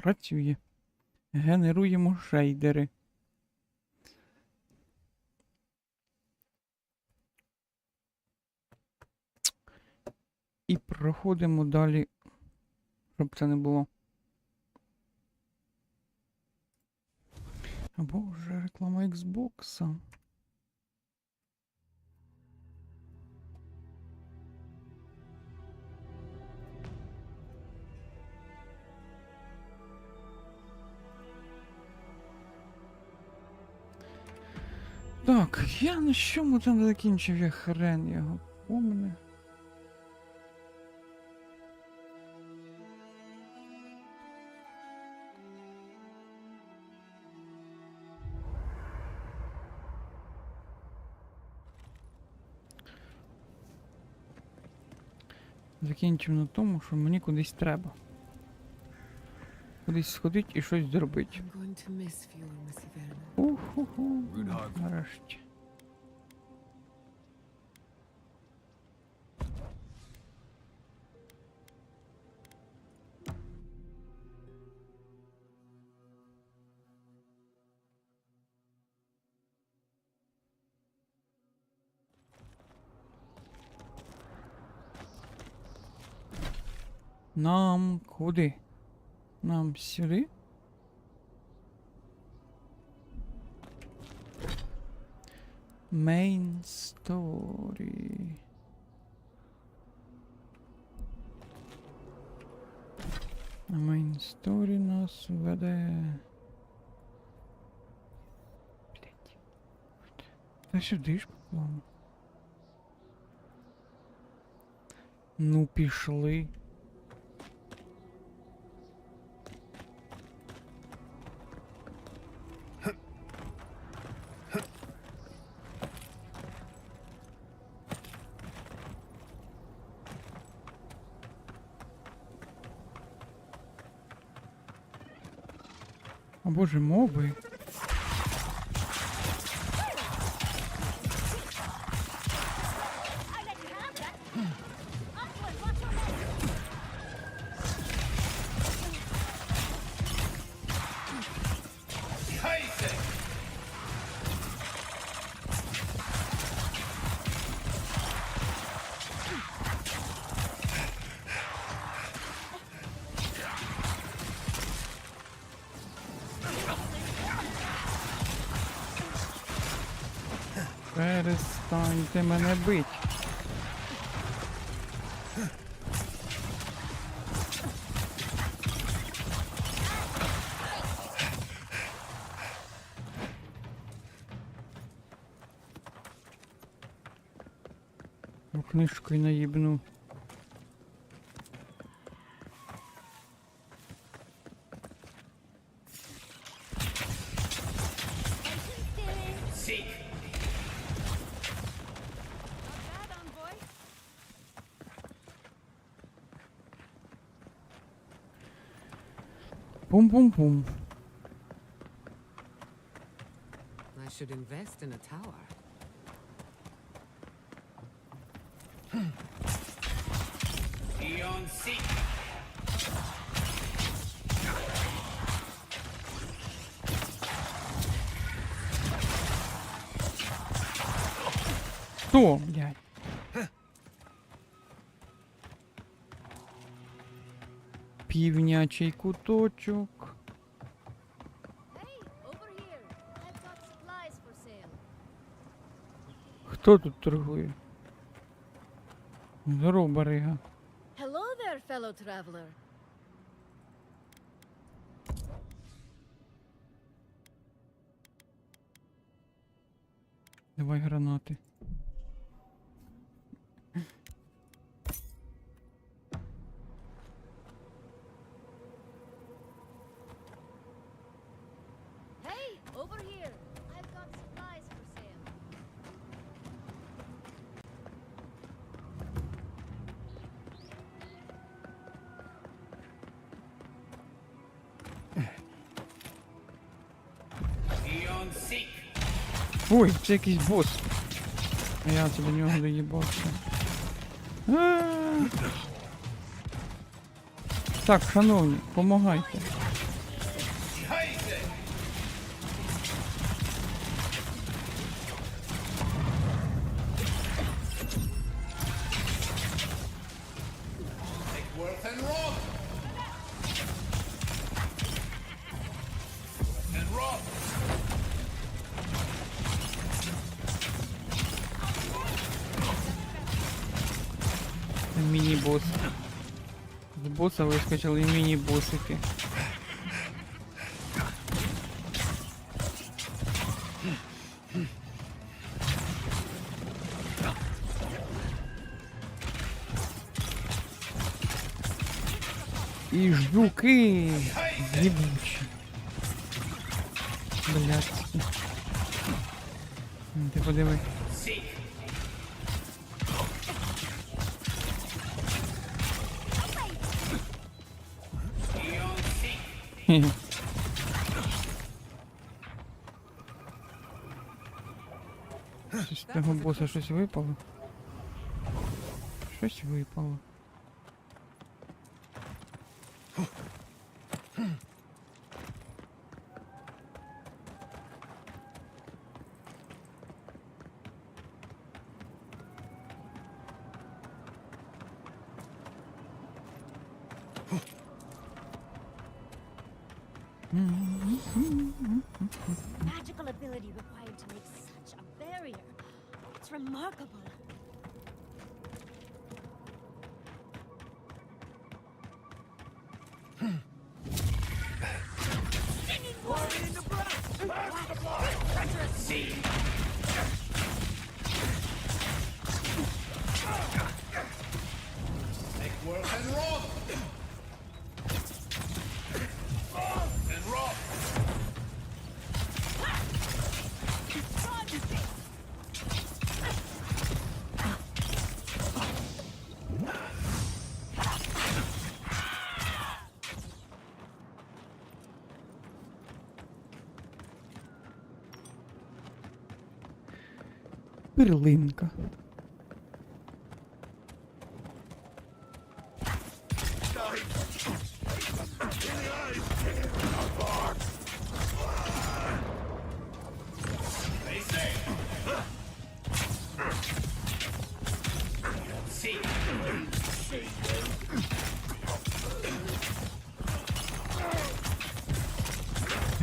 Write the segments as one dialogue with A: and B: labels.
A: Працює. Генеруємо шейдери. І проходимо далі, щоб це не було. Або вже реклама Xbox. Так, я на чому там закінчив, я хрен його помню. Закінчив на тому, що мені кудись треба. Кудись сходить і щось зробити. Уху-ху. Нарешті. Нам куди? Нам сюди? Main story. Main story нас веде. Блять. Та сюди ж по-плану. Ну пішли. О боже, моби. Перестаньте мене бить. Книжкою наїбну. Пум-пум-пум.
B: I should invest in a tower.
A: Хто, блядь? Півнячий куточок. Хто тут торгує? Здоров, барига.
C: Hello there, fellow traveler.
A: Давай гранати.
C: Hey, over here. I've got supplies for sale.
A: Ой, це якийсь бос. А я це до нього доїбався. Так, шановні, помагайте. Міні-бос. З боса вискочили міні-босики. І жуки єбучі. Блядські. Ти подиви. Хе-хе. Щось з того боса щось випало. Щось випало.
C: Magical ability required to make such a barrier. It's remarkable.
A: Перлинка.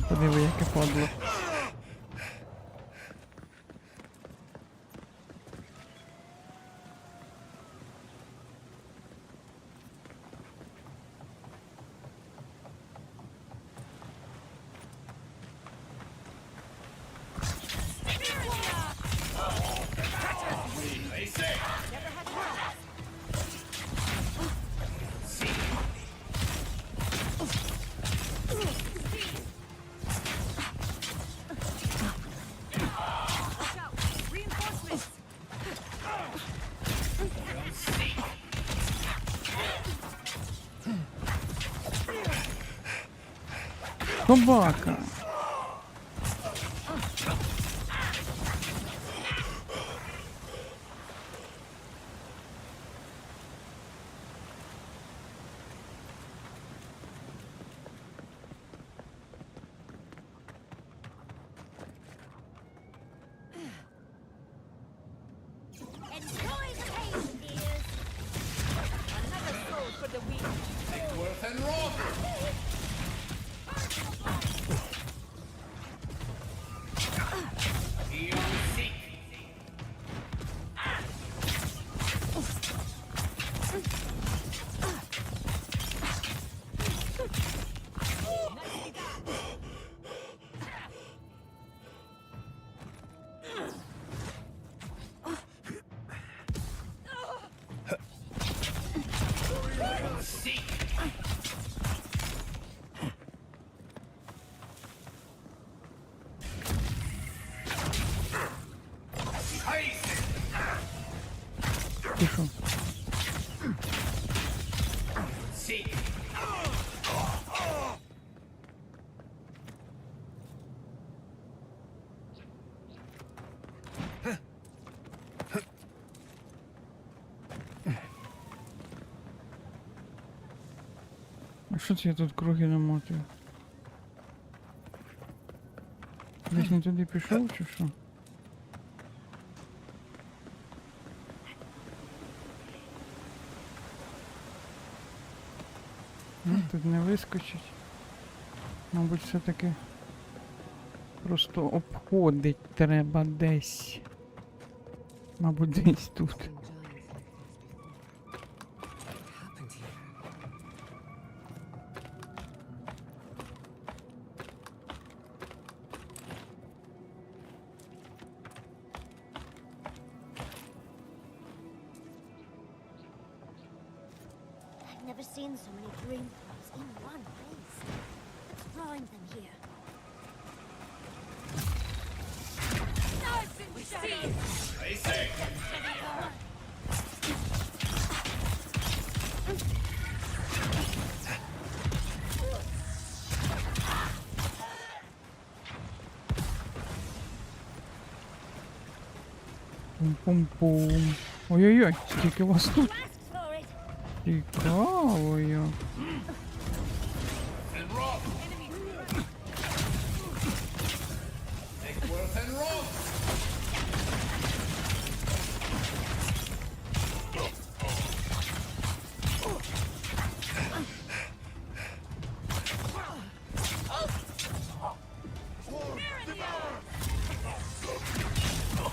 A: Подиви, яке падло. Собака.
C: Enjoy the pain, dears. Another soul for the weak.
A: Ти що? А що це я тут круги намотую? Десь не туди пішов чи що? Ну, тут не вискочить. Мабуть, все-таки просто обходить треба десь. Мабуть, десь тут.
B: Seen giants like this before.
C: I've never seen so many dream pearls in one place. What's drawing them here?
A: Пум-пум-пум. Ой-ой-ой, скільки вас тут.
C: Asked for it!
A: Цікаво як.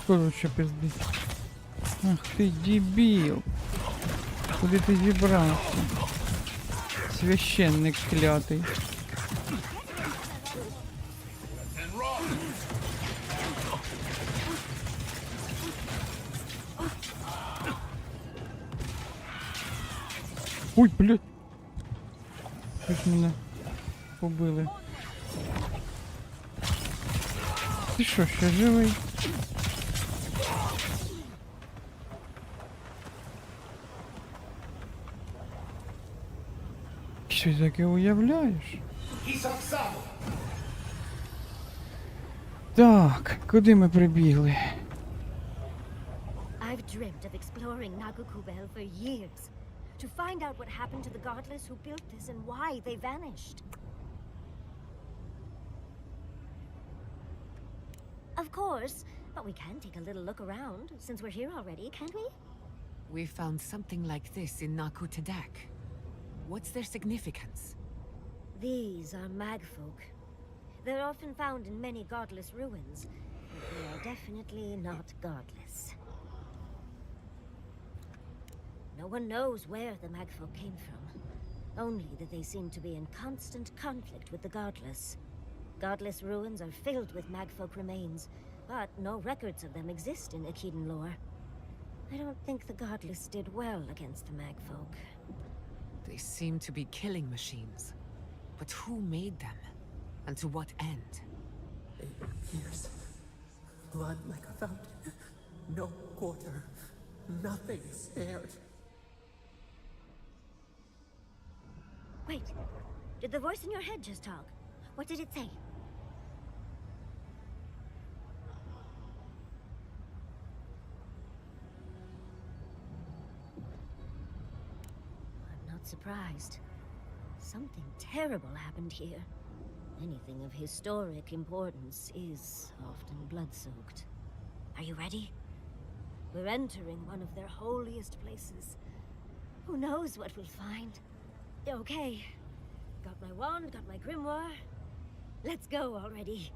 A: Хто тут ще пиздить? Ах ти дебіл. Куди ти зібрався? Священник клятий. Ой, блядь. Щось мене побили. Ти що, ще живий? Щось таке уявляєш? Так, куди ми прибігли?
C: I've dreamt of exploring Nagukubel for years. To find out what happened to the godless who built this and why they vanished. Of course, but we can take a little look around, since we're here already, can't we?
B: We found something like this in Naku Tadak. What's their significance?
C: These are magfolk. They're often found in many godless ruins, but they are definitely not godless. No one knows where the magfolk came from, only that they seem to be in constant conflict with the godless. Godless ruins are filled with magfolk remains, but no records of them exist in Akiden lore. I don't think the godless did well against the magfolk.
B: They seem to be killing machines. But who made them? And to what end?
D: 8 years. Blood like a fountain. No quarter. Nothing spared.
C: Wait, did the voice in your head just talk? What did it say? I'm not surprised. Something terrible happened here. Anything of historic importance is often blood-soaked. Are you ready? We're entering one of their holiest places. Who knows what we'll find? Okay. Got my wand, got my grimoire. Let's go already.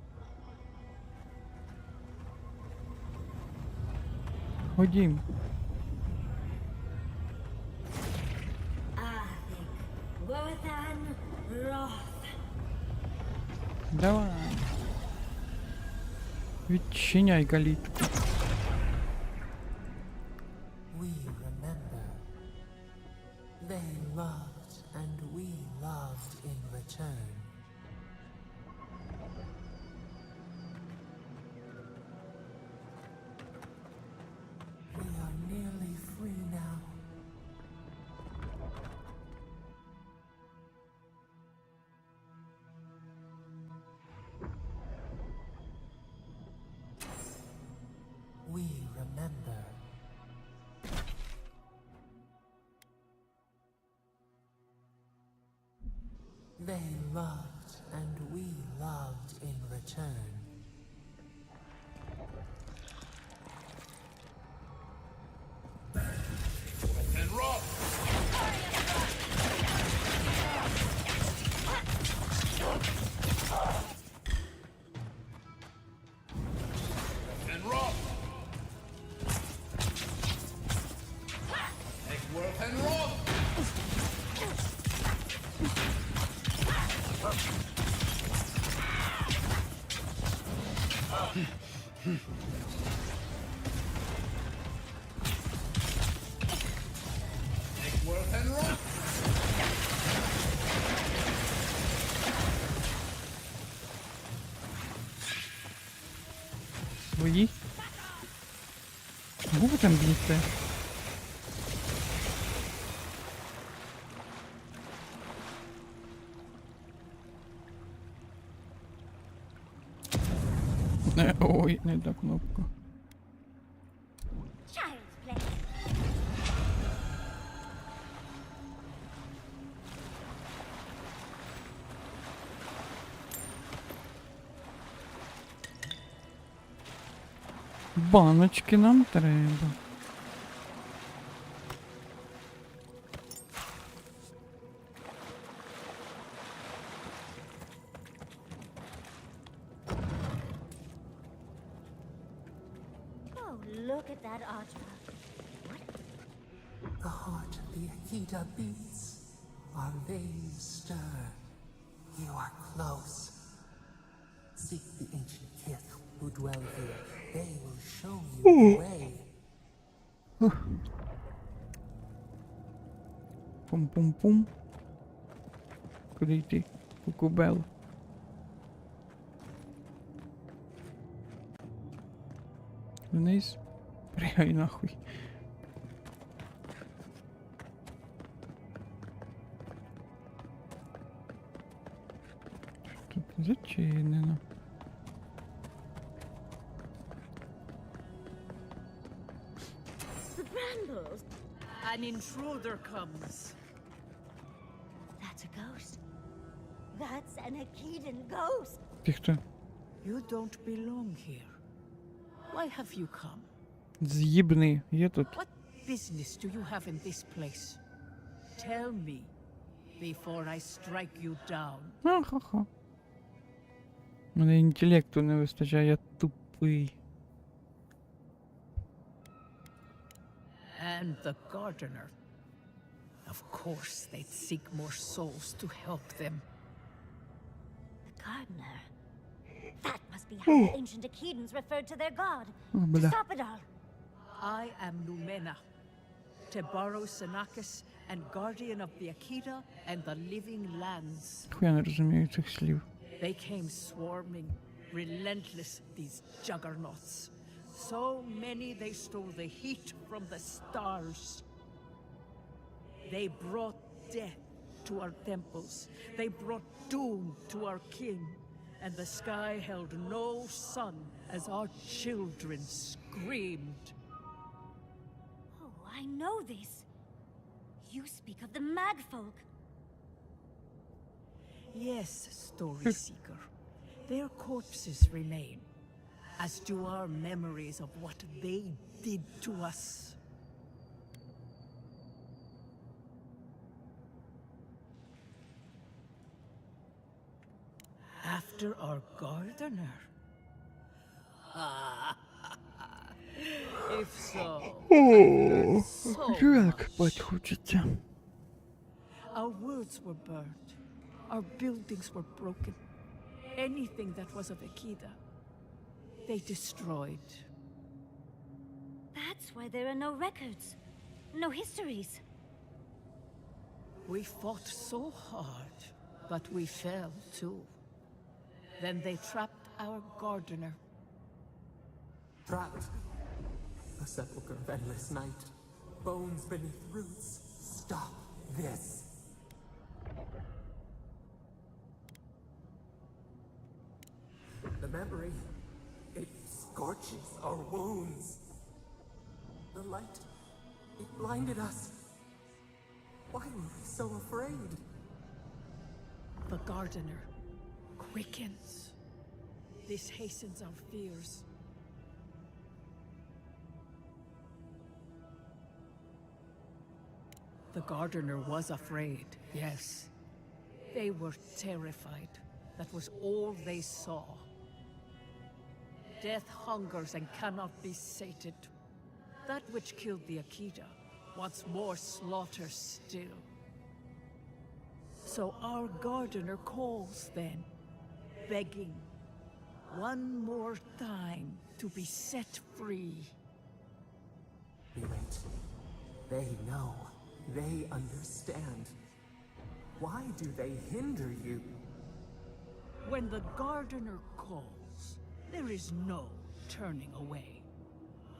A: Ходім.
C: Worthan Roth.
A: Давай. Відчиняй калітку.
D: We remember. They loved and we loved in return. We are nearly free now. We remember. They loved and we loved in return.
A: Твої? Кого ви там б'єте? Ой, не та кнопка.
C: Child's play.
A: Баночки нам треба.
C: Oh, look at that artwork.
D: The heart of the Akita beats. Our veins stir. You are close. Seek the ancient kith who dwell here. They will show you the way.
A: Пум-пум-пум. Куди йти? Кукубел. Вниз. Пригай нахуй. Тут зачинено.
C: The brambles.
B: An intruder comes.
C: That's a ghost. That's an Akidan ghost.
A: Ти хто?
B: You don't belong here. Why have you come?
A: З'їбний. Є тут.
B: What business do you have in this place? Tell me before I strike you down.
A: Ха-ха-ха. Мене інтелекту не вистачає, я тупий.
B: And the gardener. Of course, they'd seek more souls to help them.
C: The gardener. That must be how the ancient Akidans referred to their god.
A: О,
C: To
A: бля.
C: stop it all.
B: I am Numena, Tebaro Senakis, and guardian of the Akita and the living lands.
A: Хуя не розумію цих слів.
B: They came swarming, relentless, these juggernauts. So many they stole the heat from the stars. They brought death to our temples. They brought doom to our king. And the sky held no sun as our children screamed.
C: Oh, I know this. You speak of the Magfolk.
B: Yes, story seeker. Their corpses remain, as do our memories of what they did to us. After our gardener? If so,
A: О,
B: so
A: як
B: much.
A: бать хочеться.
B: Our words were burned. Our buildings were broken. Anything that was of Akida, they destroyed.
C: That's why there are no records. No histories.
B: We fought so hard, but we fell too. Then they trapped our gardener.
D: Trapped. A sepulchre of endless night. Bones beneath roots. Stop this. The memory, it scorches our wounds. The light, it blinded us. Why were we so afraid?
B: The gardener quickens. This hastens our fears. The gardener was afraid, yes. They were terrified. That was all they saw. Death hungers and cannot be sated. That which killed the Akita wants more slaughter still. So our gardener calls then, begging one more time to be set free.
D: We wait. They know. They understand. Why do they hinder you?
B: When the gardener calls, there is no turning away.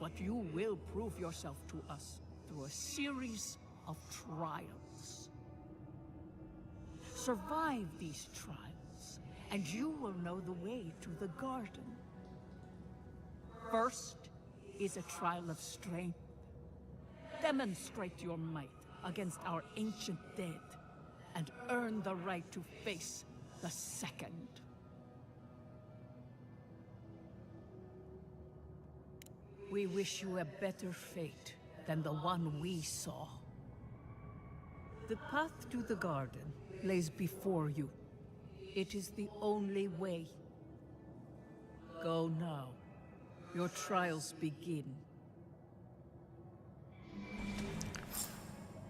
B: But you will prove yourself to us through a series of trials. Survive these trials, and you will know the way to the garden. First is a trial of strength. Demonstrate your might against our ancient dead, and earn the right to face the second. We wish you a better fate than the one we saw. The path to the garden lays before you. It is the only way. Go now. Your trials begin.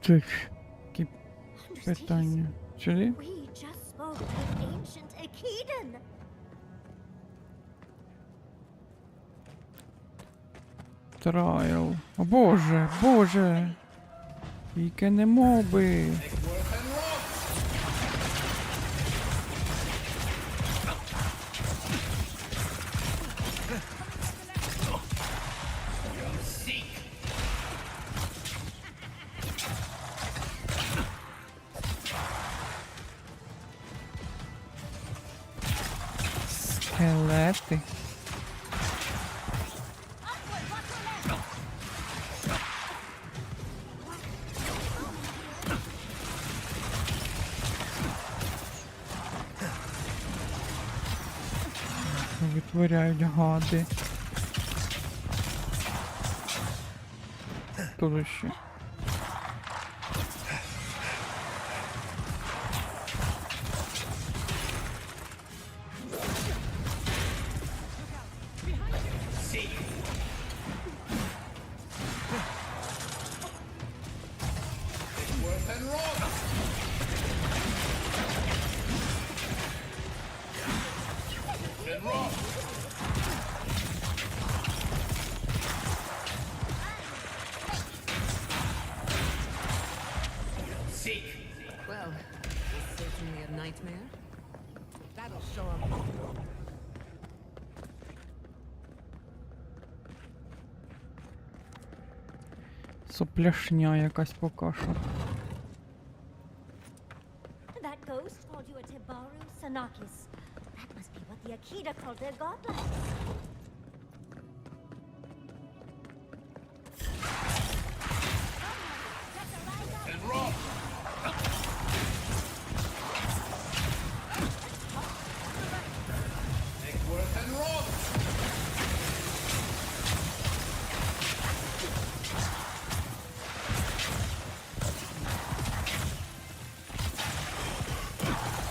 A: Так, які питання. Сюди?
C: We just spoke with ancient Akedan.
A: Трайл. О боже, боже. Тільки не моби. Скелети. Витворяють гади. Тут ще.
E: Well, it's certainly a nightmare. That'll show him.
A: Сопляшня якась поки що.
C: That ghost called you a Tibaru Sanakis. That must be what the Akita called their godlike.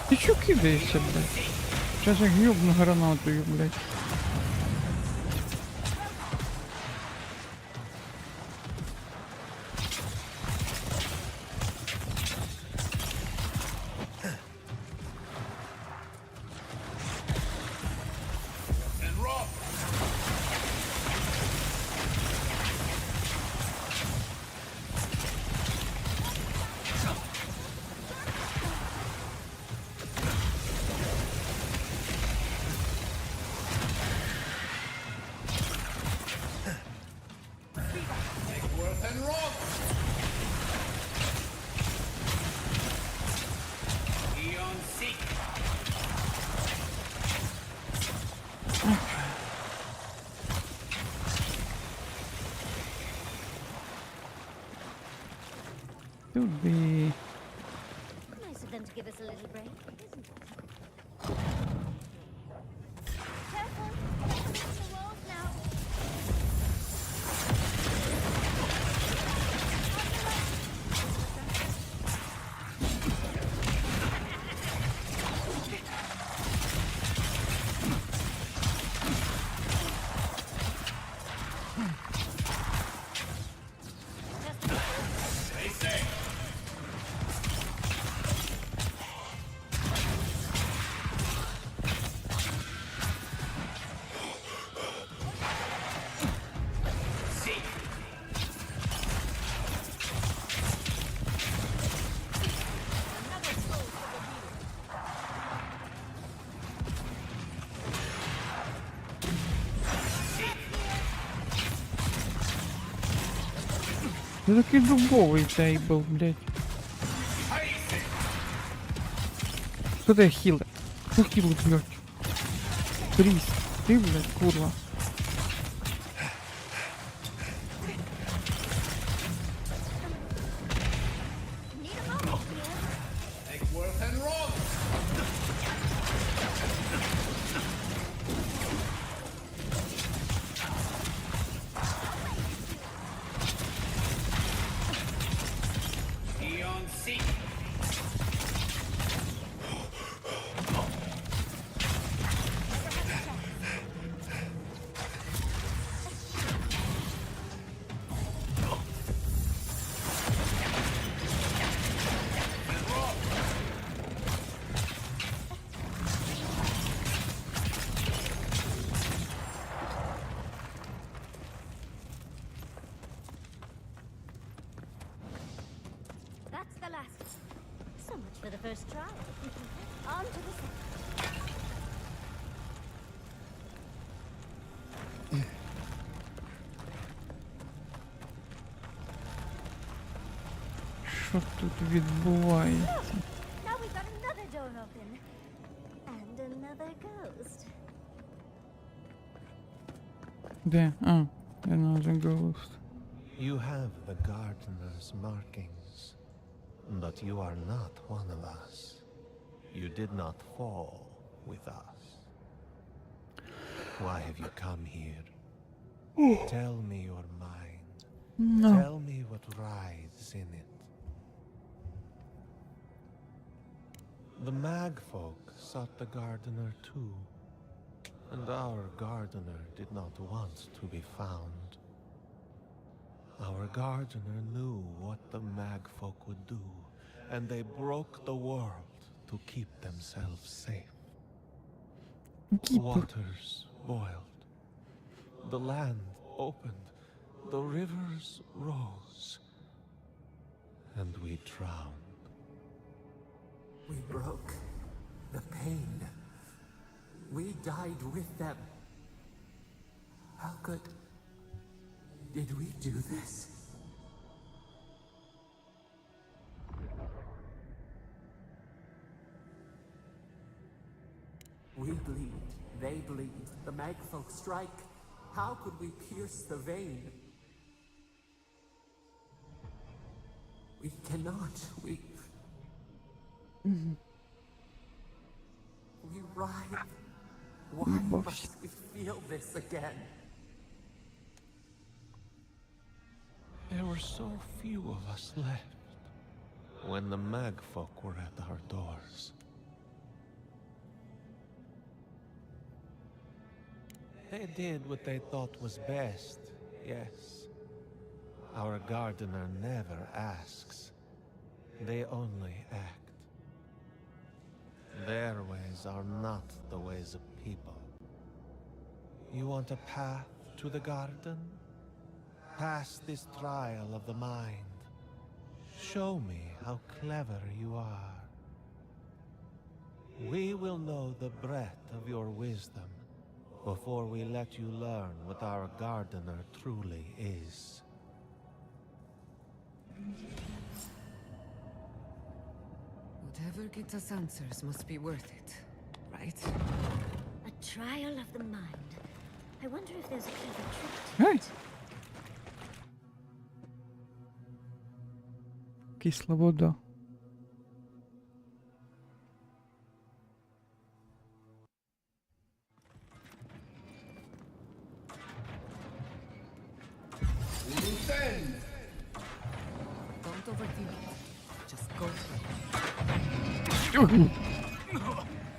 A: Ти чо кидаєшся, блядь? Щас я гюбну гранатою, блядь. Туди.
C: Nice of them to give us a little break, isn't it? Careful! Coming to the walls now!
A: Ти такий дубовий тейбл, блядь. Хто тебе хілить? Хто хілить, блядь? Тріс, ти, блядь, курва.
C: That's the last. So much for the first try. On to the second.
A: Що тут відбувається?
C: Now we've got another door open. And another ghost.
A: Де? А, another ghost.
F: You have the gardener's markings, but you are not one of us. You did not fall with us. Why have you come here? Tell me your mind.
A: No.
F: Tell me what rides in it. The Magfolk sought the gardener too, and our gardener did not want to be found. Our gardener knew what the Magfolk would do, and they broke the world to keep themselves safe. Waters boiled, the land opened, the rivers rose, and we drowned.
D: We broke the pain. We died with them. How could... did we do this? We bleed, they bleed, the Magfolk strike. How could we pierce the vein? We cannot, we writhe. Why must we feel this again?
F: There were so few of us left when the Magfolk were at our doors. They did what they thought was best, yes. Our gardener never asks. They only act. Their ways are not the ways of people. You want a path to the garden? Pass this trial of the mind. Show me how clever you are. We will know the breadth of your wisdom before we let you learn what our gardener truly is.
E: Whatever gets us answers must be worth it, right?
C: A trial of the mind. I wonder if there's a clever trick to
A: Гей!
C: it.
A: Кисла вода.
E: Don't overthink it. Just go for it.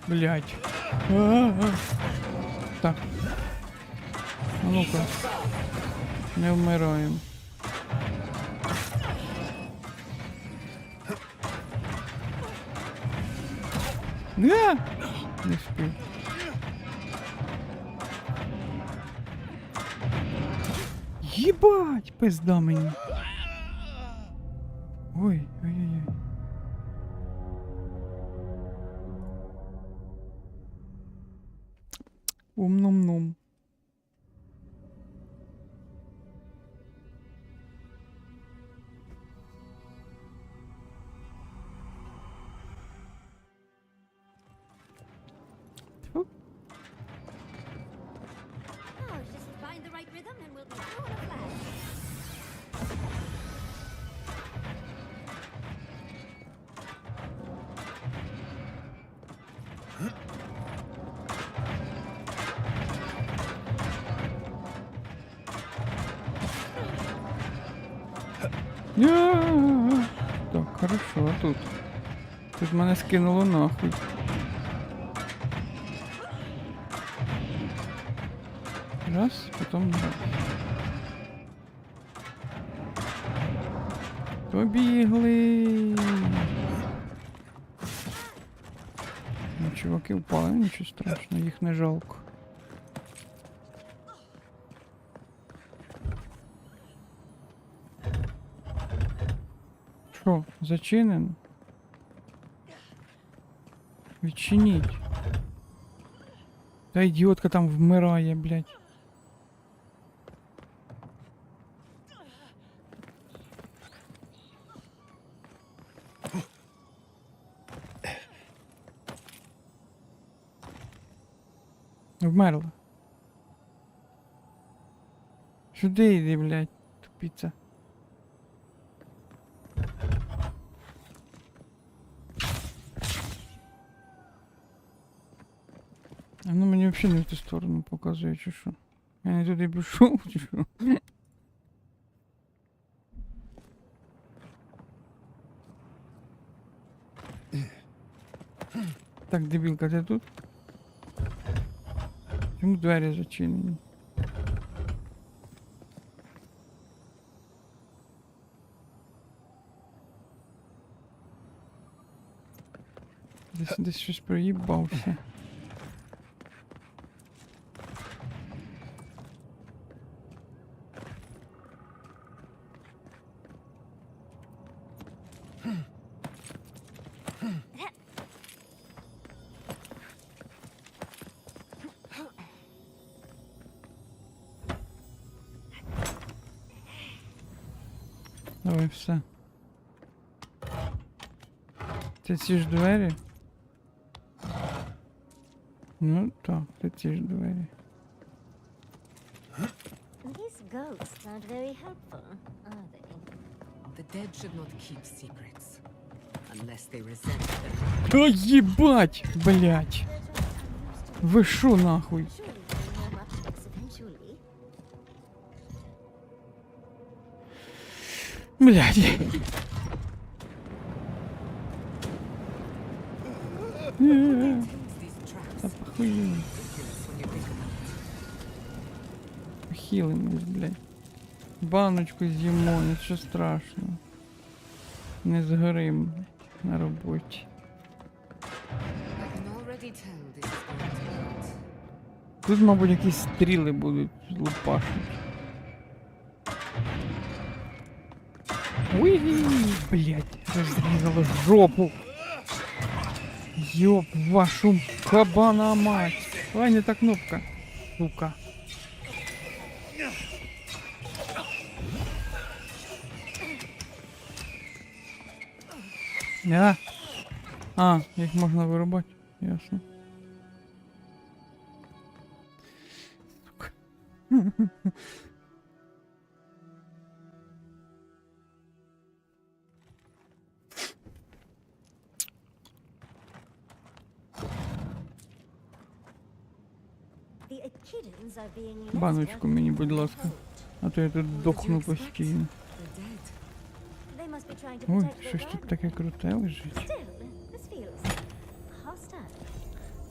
A: Блять. А-а-а. Так. А ну-ка. Не вмираємо. Не! Не встиг. Єбать, пизда мені. Ой, ой-ой-ой. Ум-нум-нум. Так, хорошо, а тут? Тут мене скинуло нахуй. Раз, потом два. Побігли. Ну, чуваки впали, нічого страшного, їх не жалко. Що, зачинено? Відчиніть. Та ідіотка там вмирає, блядь. Вмерла. Сюди йди, блядь, тупіця. Ну мені взагалі не в ту сторону показує, чи що. Я не туди пішов, чи що. Так, дебілка, ти тут? Чому двері зачинені? Десь щось проїбався. Давай, все. Це ці ж двері? Ну так, це ці ж двері.
C: These ghosts aren't very helpful, are they?
E: The dead should not keep secrets. Unless they resent them.
A: О, єбать, блять! Ви шо нахуй?
C: Surely they'll know much of this eventually.
A: Блять.
E: These traps
A: Та похуй.
E: ridiculous when you think about it.
A: Хілимось, блять. Баночку з'їмо, нічого страшного. Не згорим, блядь, на роботі.
E: I can already tell this is going to hurt.
A: Тут, мабуть, якісь стріли будуть лупашити. Уй, блять, розрізало жопу. Ёб вашу кабана мать. Ой, не та кнопка. Сука. Їх можна вирубати. Ясно. Сука.
C: The Echidnas are being less
A: Баночку мені, будь ласка. А то я тут
E: What did you
A: дохну
E: expect?
A: постійно.
E: They're dead.
C: They must be trying to
A: Ой,
C: protect their
A: щось тут
C: land.
A: таке круте лежить.
C: Still, this feels hostile.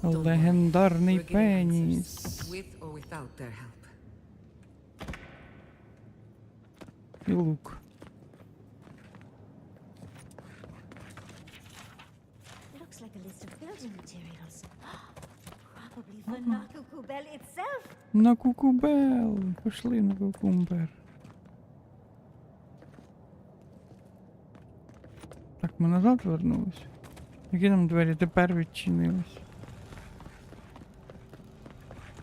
E: Don't worry.
A: Легендарний
E: We're getting
A: пеніс.
E: answers, with or without their help.
A: І лук.
C: Looks like a list of building materials. Probably for Nakukubel itself.
A: На кукубел. Пішли на кукумбер. Так, ми назад вернулись. Які нам двері тепер відчинились?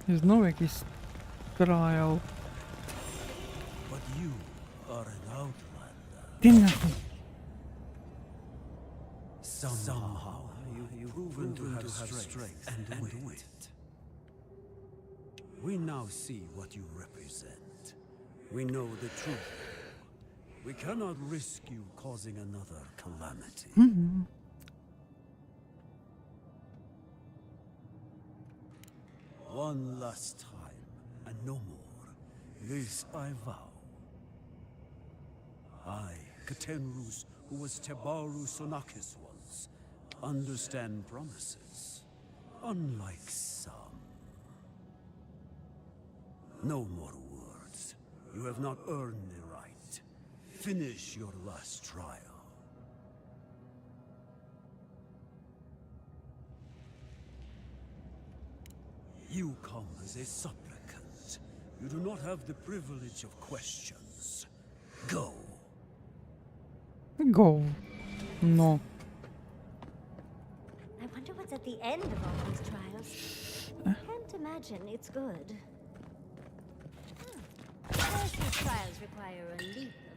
A: І знову якийсь трайл.
G: But you are an outlander.
A: Ти нахуй.
G: Somehow you've proven to have strength and wit. We now see what you represent. We know the truth. We cannot risk you causing another calamity. One last time, and no more. This I vow. I, Katenrus, who was Tebaru Sonakis once, understand promises, unlike some. No more words. You have not earned the right. Finish your last trial. You come as a supplicant. You do not have the privilege of questions. Go.
A: Go. No.
C: I wonder what's at the end of all these trials. I can't imagine it's good. Most these trials require a leap of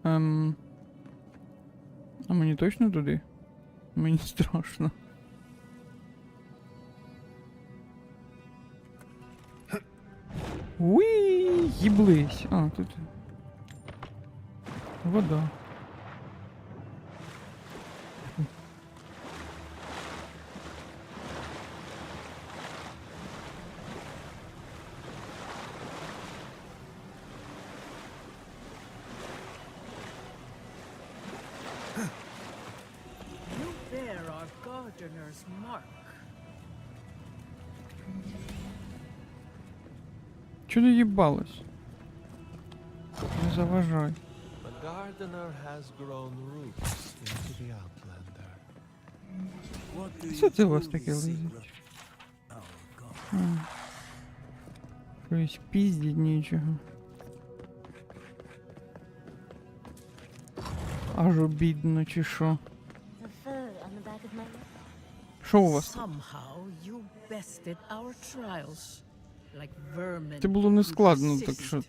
C: faith.
A: А мені точно туди? Мені страшно. Уи, їблись. А, тут вода.
B: You bear our gardener's mark.
A: Чого ти їбалась? Не заважай.
F: The gardener has grown roots into the Outlander.
G: What do
A: Що
G: you
A: це у вас
G: truly
A: таке
G: seek,
A: лежить?
G: our God?
A: Щось піздіть нічого. Аж обідно, чи що?
C: The fur on the back of my neck.
A: Що у вас?
B: Somehow you bested our trials. Like vermin.
A: Це було не
B: who
A: складно, так
B: persist.
A: що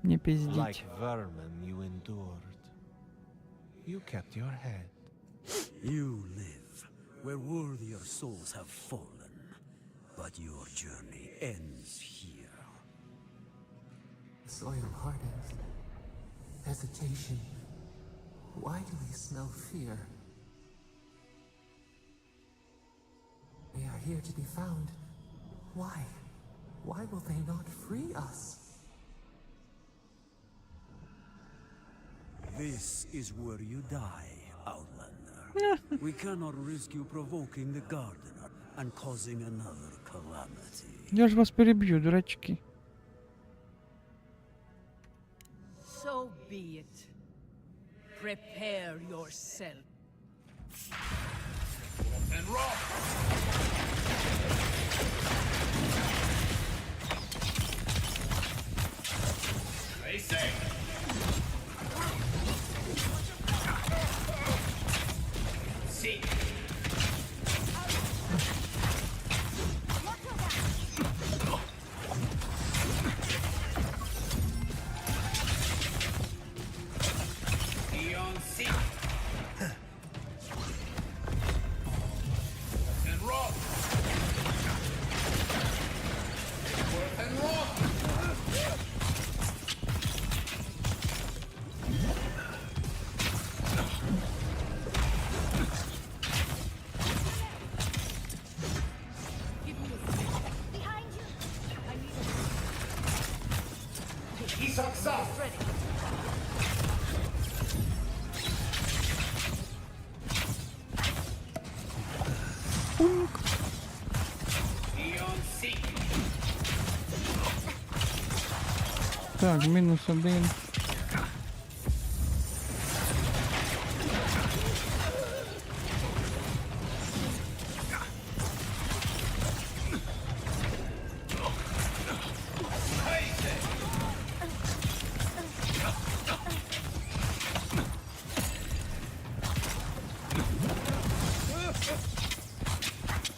A: не піздіть.
F: Like vermin you endured. You kept your head.
G: You live where worthier souls have fallen, but your journey ends here.
D: The soil hardens. Hesitation. Why do we smell fear? We are here to be found. Why? Why will they not free us?
G: This is where you die, Outlander. We cannot risk you provoking the Gardener and causing another calamity.
A: Я ж вас переб'ю, дурачки.
B: So be it. Prepare yourself.
A: Так, -1.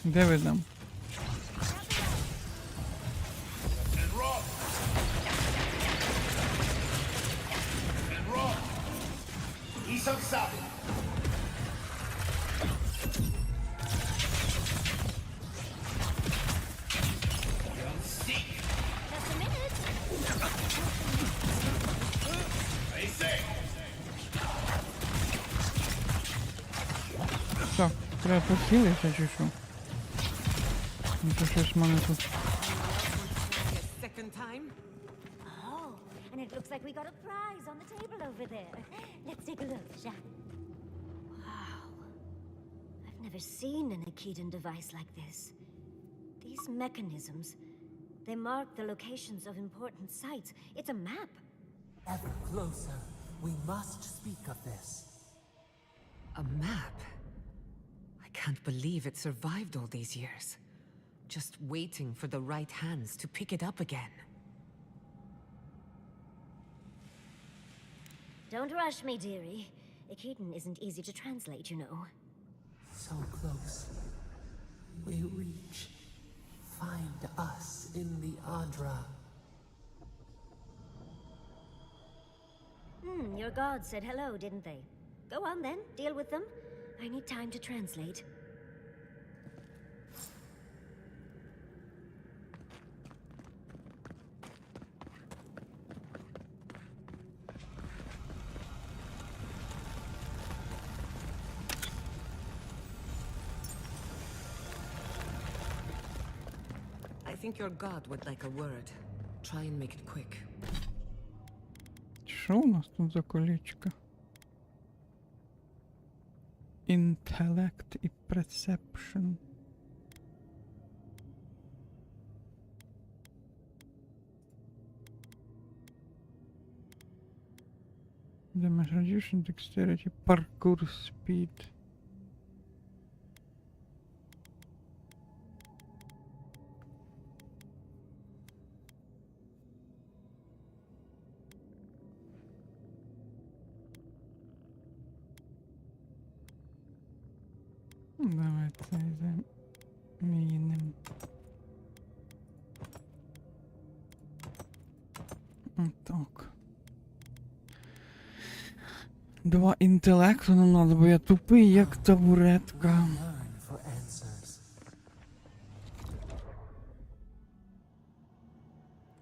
A: Де ви там? що, треба посілитися чи що? Ну то щось в мене тут.
E: Second time?
C: Oh, and it looks like we got a prize on the table over there. Let's take a look, shall we? Wow. I've never seen an Akitan device like this. These mechanisms, they mark the locations of important sites. It's a map.
D: Ever closer. We must speak of this.
E: A map? I can't believe it survived all these years. Just waiting for the right hands to pick it up again.
C: Don't rush me, dearie. Akitan isn't easy to translate, you know.
D: So close. We reach. Find us in the Adra.
C: Your gods said hello, didn't they? Go on then, deal with them. I need time to translate.
E: I think your god would like a word. Try and make it quick.
A: Що у нас тут за колечко? Intellect і Perception. Damage reduction, dexterity, parkour speed. Давай цей заміним. Так. 2 інтелекту нам надо, бо я тупий, як табуретка.
D: Learn for answers.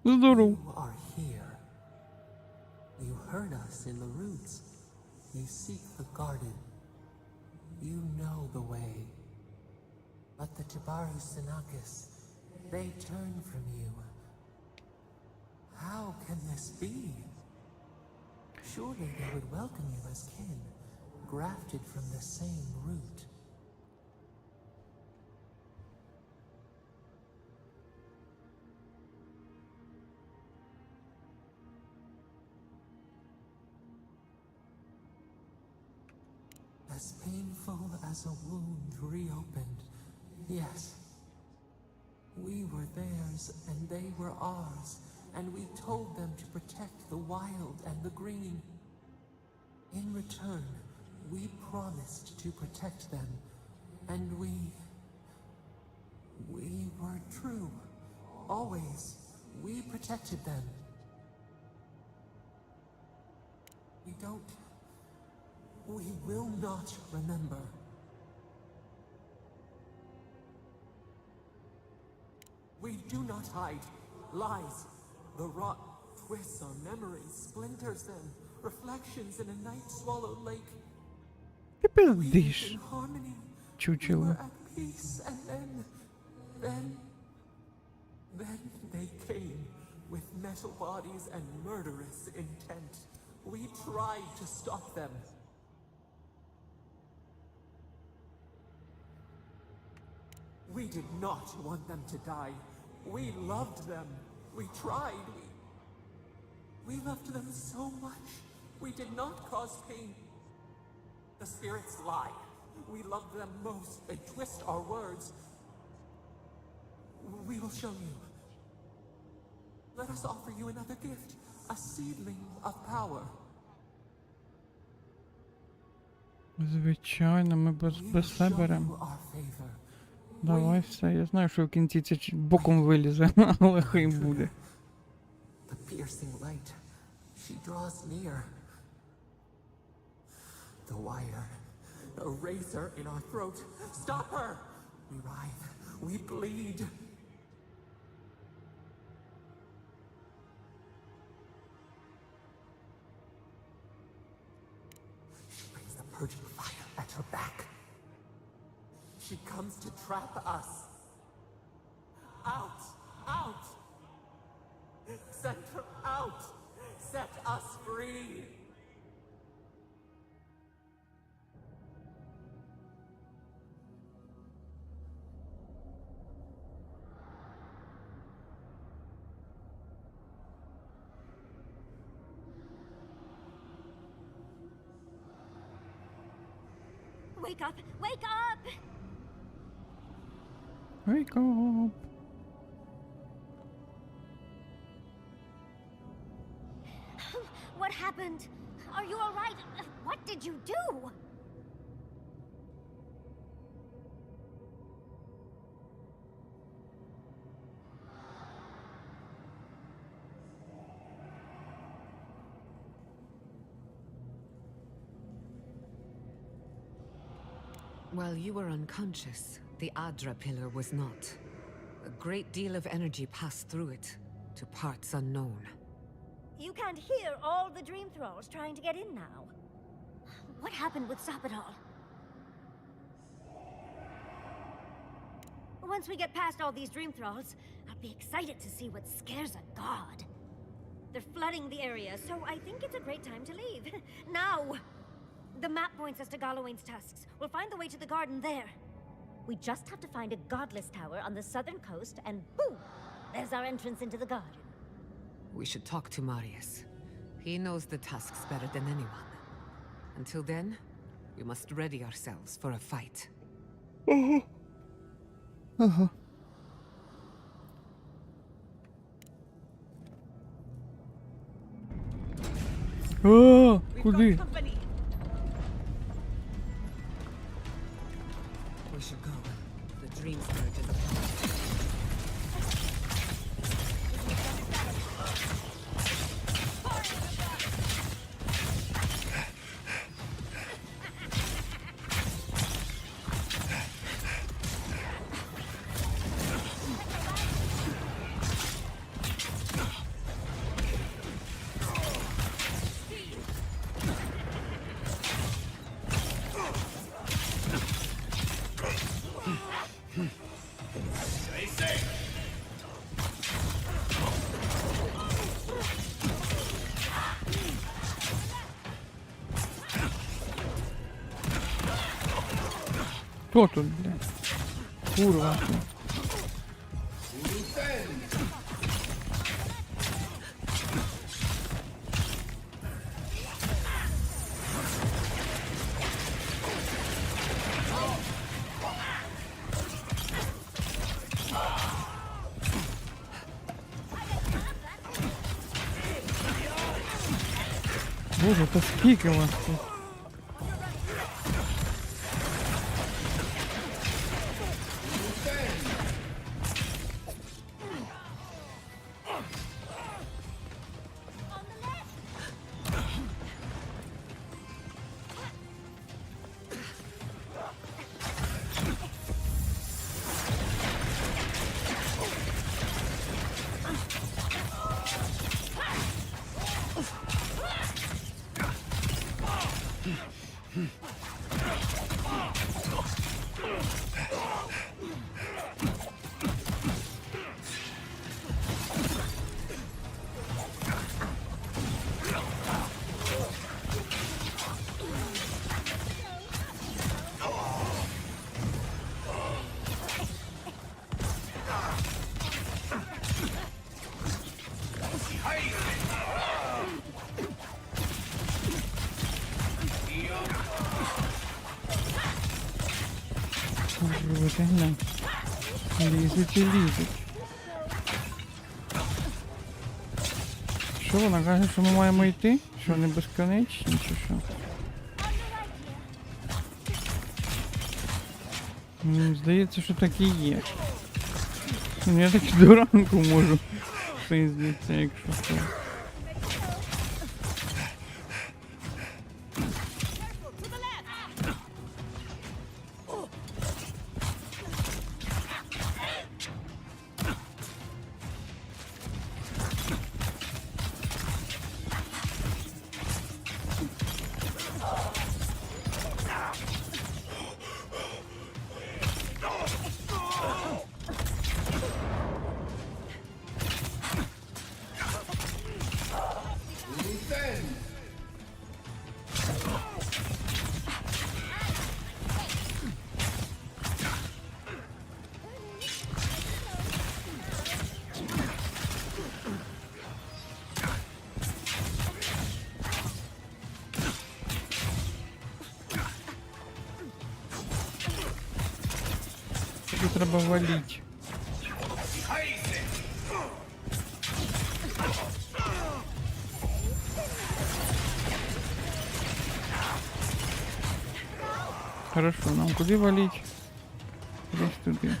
A: Здоров.
D: You are here. You heard us in the roots. You seek the garden. You know the way. But the Tabaru Sinakis, they turn from you. How can this be? Surely they would welcome you as kin, grafted from the same root. As painful as a wound reopened, yes. We were theirs and they were ours, and we told them to protect the wild and the green. In return, we promised to protect them, and we were true. Always, we protected them. We will not remember. We do not hide. Lies. The rot twists our memories, splinters them. Reflections in a night-swallowed lake.
A: Ти
D: We lived
A: пиздиш,
D: in harmony. We
A: чучело.
D: were at peace, and then they came with metal bodies and murderous intent. We tried to stop them. We did not want them to die. We loved them. We tried. We loved them so much. We did not cause pain. The spirits lie. We loved them most. They twist our words. We will show you. Let us offer you another gift. A seedling of power.
A: Звичайно, ми
D: We will
A: без
D: show
A: себе
D: you
A: беремо.
D: our favor.
A: Давай все, я знаю, що в кінці це боком вилізе, але хай буде.
D: The piercing light. She draws near. The wire. A razor in our throat. Stop her! We writhe. We bleed. She brings the purging fire at her back. She comes to trap us. Out! Out! Send her out! Set us free!
C: Wake up! Wake up!
A: Wake up.
C: What happened? Are you all right? What did you do?
E: While you were unconscious, the Adra pillar was not. A great deal of energy passed through it, to parts unknown.
C: You can't hear all the dream thralls trying to get in now. What happened with Sapidal? Once we get past all these dream thralls, I'll be excited to see what scares a god. They're flooding the area, so I think it's a great time to leave. Now! The map points us to Galawain's tusks. We'll find the way to the garden there. We just have to find a godless tower on the southern coast, and boom! There's our entrance into the garden.
E: We should talk to Marius. He knows the tusks better than anyone. Until then, we must ready ourselves for a fight.
A: О, куди?
E: We should go. The dream spirit is upon us.
A: Кто тут, блядь? Курва. Боже, это скільки вас тут? Ти глянь. Лізуть і лізуть. Що вона каже, що ми маємо йти? Що, не безконечні чи що? Здається, що так і є. Ну, я так і до ранку можу пиздитися, якщо що. Тобі треба валіть. Хорошо, нам куди валіть? Десь туди.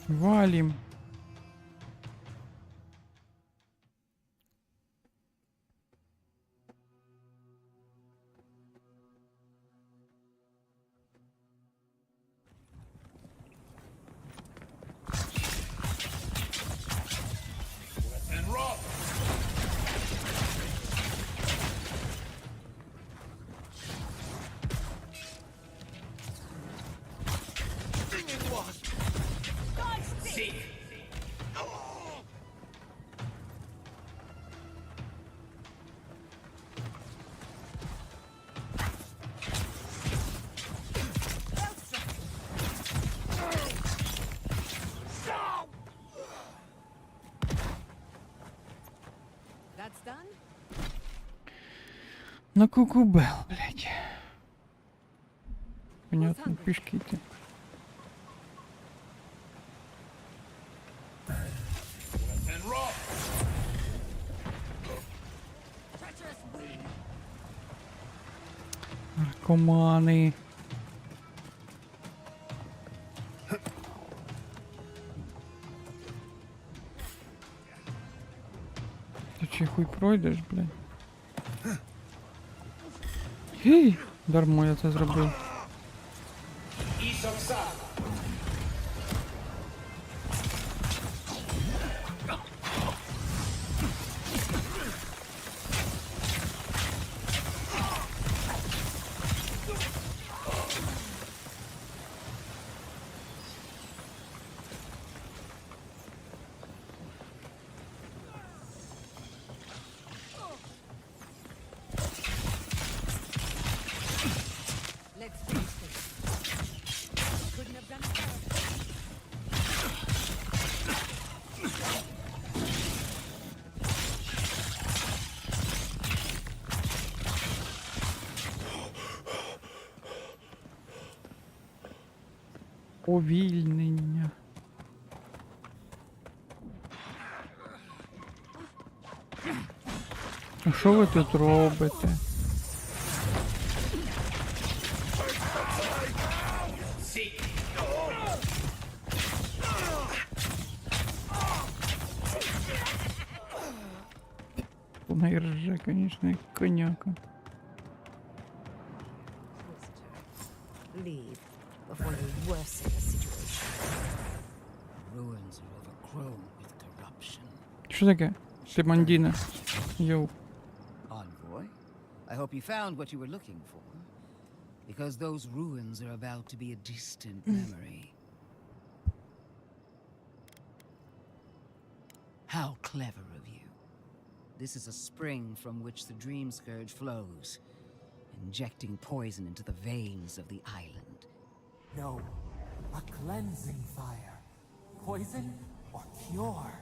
A: Валим.
E: That's done?
A: На кукубел, блядь. Понятно, пішки йти. Наркомани. Ти чи хуй пройдеш, блядь? Гей! Дармо я це зробив.
E: Let's finish this. Couldn't have done it better.
A: Повільнення. А що ви тут робите? Вона і рже, конечно, як коняка.
H: Leave before you worsen the situation. Ruins are overgrown with corruption.
A: Що таке? Ти мандіна. Йоу.
H: Envoy, I hope you found what you were looking for. Because those ruins are about to be a distant memory. How clever of you. This is a spring from which the Dream Scourge flows, injecting poison into the veins of the island.
D: No, a cleansing fire. Poison or cure?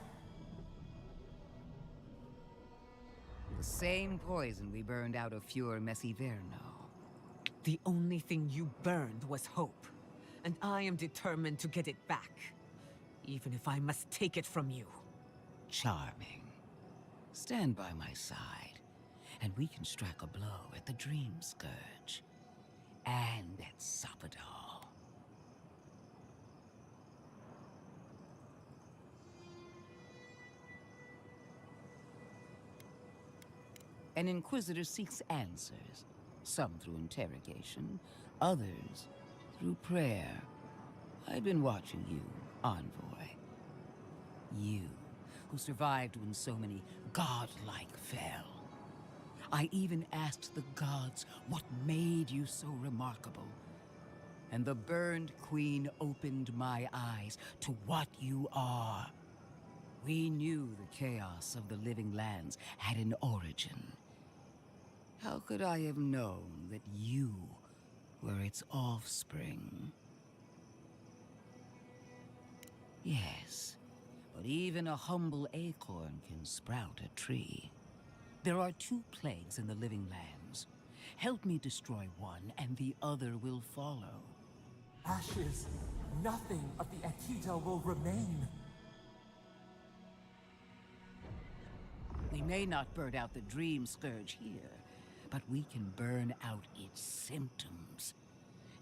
H: The same poison we burned out of Fior Messiverno.
E: The only thing you burned was hope, and I am determined to get it back, even if I must take it from you.
H: Charming. Stand by my side, and we can strike a blow at the Dream Scourge. And at Sapadal. An Inquisitor seeks answers. Some through interrogation, others through prayer. I've been watching you, envoy. You, who survived when so many godlike fell. I even asked the gods what made you so remarkable. And the burned queen opened my eyes to what you are. We knew the chaos of the living lands had an origin. How could I have known that you were its offspring? Yes, but even a humble acorn can sprout a tree. There are 2 plagues in the living lands. Help me destroy one, and the other will follow.
D: Ashes, nothing of the Akita will remain.
H: We may not burn out the dream scourge here, but we can burn out its symptoms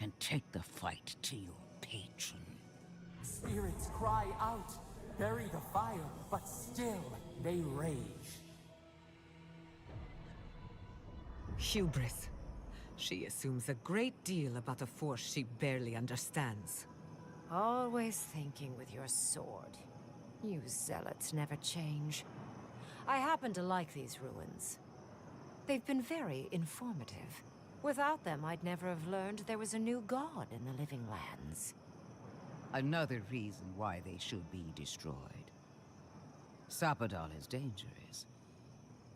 H: and take the fight to your patron.
D: Spirits cry out, bury the fire, but still they rage.
E: Hubris. She assumes a great deal about a force she barely understands.
I: Always thinking with your sword. You zealots never change. I happen to like these ruins. They've been very informative. Without them, I'd never have learned there was a new god in the living lands.
H: Another reason why they should be destroyed. Sapadal is dangerous,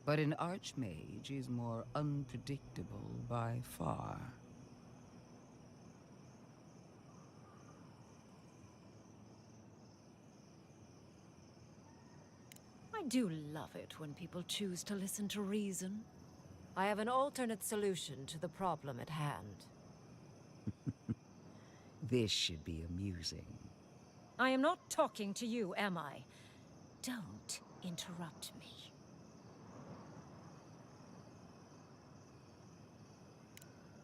H: but an archmage is more unpredictable by far.
I: I do love it when people choose to listen to reason. I have an alternate solution to the problem at hand.
H: This should be amusing.
I: I am not talking to you, am I? Don't interrupt me.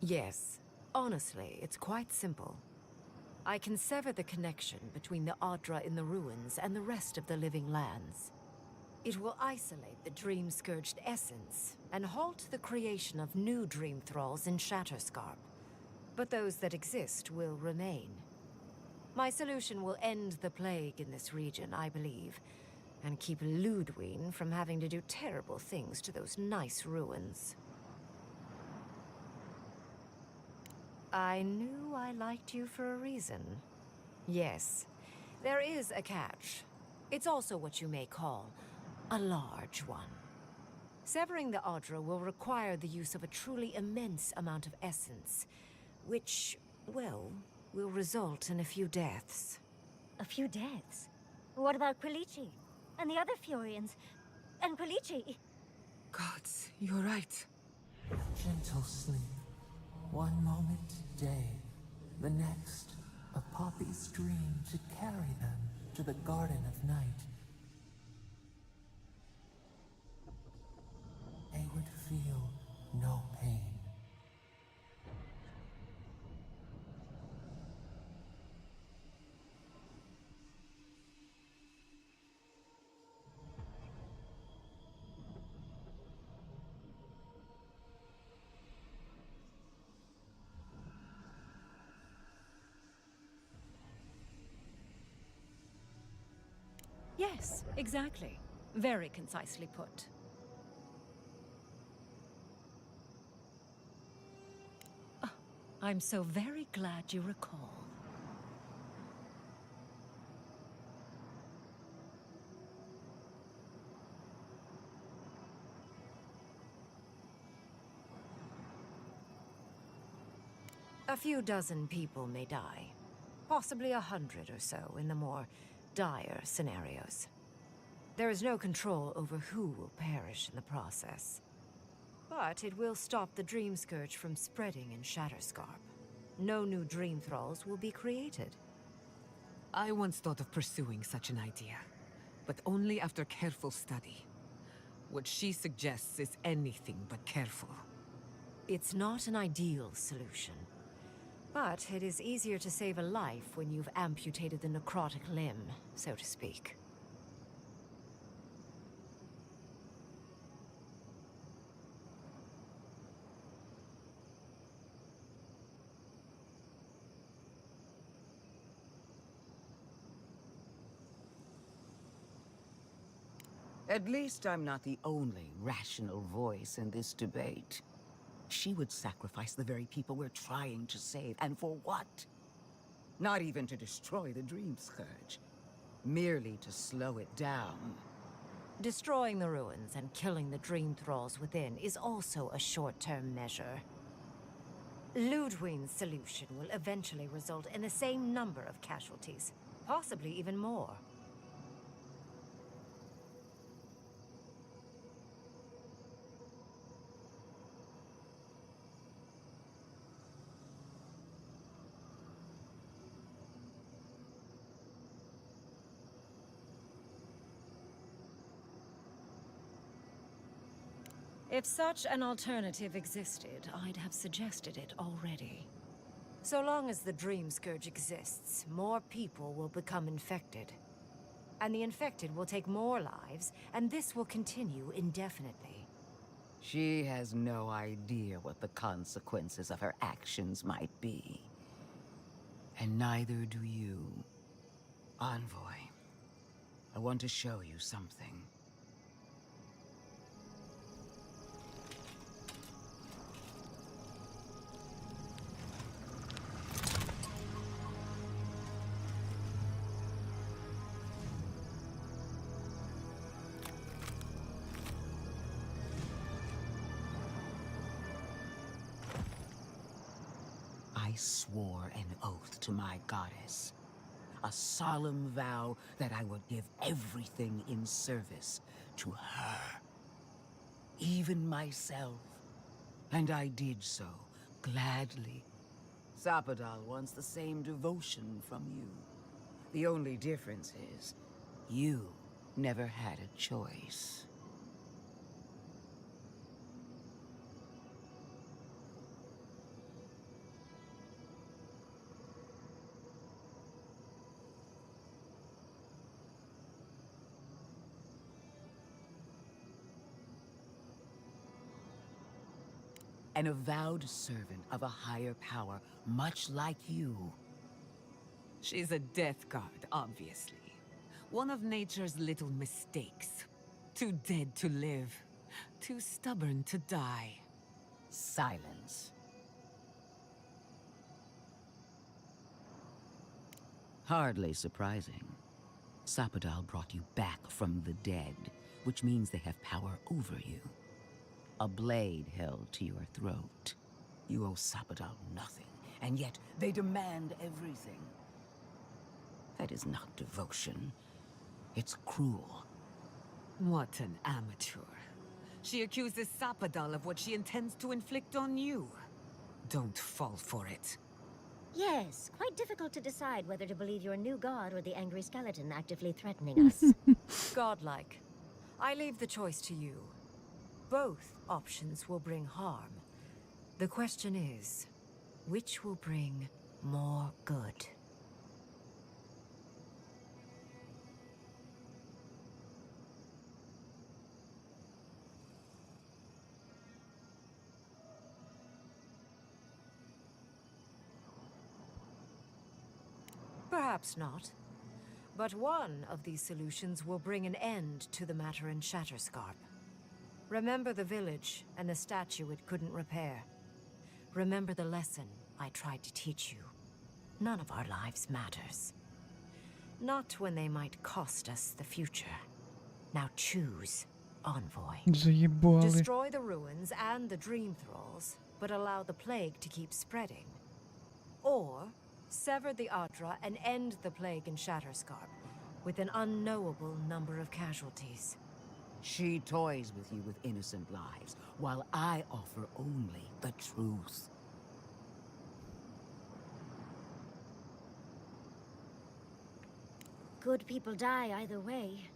I: Yes. Honestly, it's quite simple. I can sever the connection between the Adra in the ruins and the rest of the living lands. It will isolate the dream-scourged essence and halt the creation of new dream thralls in Shatterscarp. But those that exist will remain. My solution will end the plague in this region, I believe, and keep Ludwine from having to do terrible things to those nice ruins. I knew I liked you for a reason. Yes, there is a catch. It's also what you may call a large one. Severing the Adra will require the use of a truly immense amount of essence, which, well, will result in a few deaths.
C: A few deaths? What about Quilici? And the other Furians? And Quilici?
E: Gods, you're right.
D: Gentle sleep. One moment day, the next, a poppy's dream to carry them to the Garden of Night. They would feel no pain.
I: Yes, exactly. Very concisely put. Oh, I'm so very glad you recall. A few dozen people may die. Possibly 100 or so in the more dire scenarios. There is no control over who will perish in the process. But it will stop the Dream Scourge from spreading in Shatterscarp. No new Dream Thralls will be created.
E: I once thought of pursuing such an idea, but only after careful study. What she suggests is anything but careful.
I: It's not an ideal solution. But it is easier to save a life when you've amputated the necrotic limb, so to speak.
H: At least I'm not the only rational voice in this debate. She would sacrifice the very people we're trying to save, and for what? Not even to destroy the Dream Scourge. Merely to slow it down.
I: Destroying the ruins and killing the dream thralls within is also a short-term measure. Ludwig's solution will eventually result in the same number of casualties, possibly even more. If such an alternative existed, I'd have suggested it already. So long as the Dream Scourge exists, more people will become infected. And the infected will take more lives, and this will continue indefinitely.
H: She has no idea what the consequences of her actions might be. And neither do you. Envoy, I want to show you something. I swore an oath to my goddess. A solemn vow that I would give everything in service to her. Even myself. And I did so, gladly. Sapadal wants the same devotion from you. The only difference is, you never had a choice. An avowed servant of a higher power, much like you.
E: She's a death guard, obviously. One of nature's little mistakes. Too dead to live. Too stubborn to die.
H: Silence. Hardly surprising. Sapadal brought you back from the dead, which means they have power over you. A blade held to your throat. You owe Sapadal nothing, and yet they demand everything. That is not devotion. It's cruel.
E: What an amateur. She accuses Sapadal of what she intends to inflict on you. Don't fall for it.
C: Yes, quite difficult to decide whether to believe your new god or the angry skeleton actively threatening us.
I: Godlike. I leave the choice to you. Both options will bring harm. The question is, which will bring more good? Perhaps not. But one of these solutions will bring an end to the matter in Shatterscarp. Remember the village and the statue it couldn't repair. Remember the lesson I tried to teach you. None of our lives matters. Not when they might cost us the future. Now choose, Envoy.
A: Заебали.
I: Destroy the ruins and the Dream Thralls, but allow the plague to keep spreading. Or sever the Adra and end the plague in Shatterscarp, with an unknowable number of casualties.
H: She toys with you with innocent lives, while I offer only the truth.
C: Good people die either way,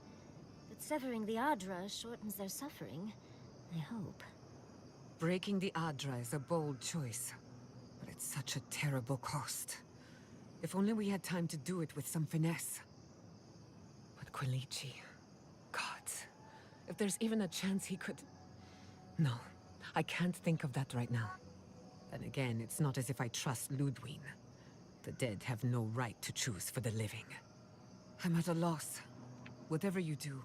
C: but severing the Adra shortens their suffering, I hope.
E: Breaking the Adra is a bold choice, but it's such a terrible cost. If only we had time to do it with some finesse. But Quilici... gods... if there's even a chance he could... No, I can't think of that right now. Then again, it's not as if I trust Ludwig. The dead have no right to choose for the living. I'm at a loss. Whatever you do,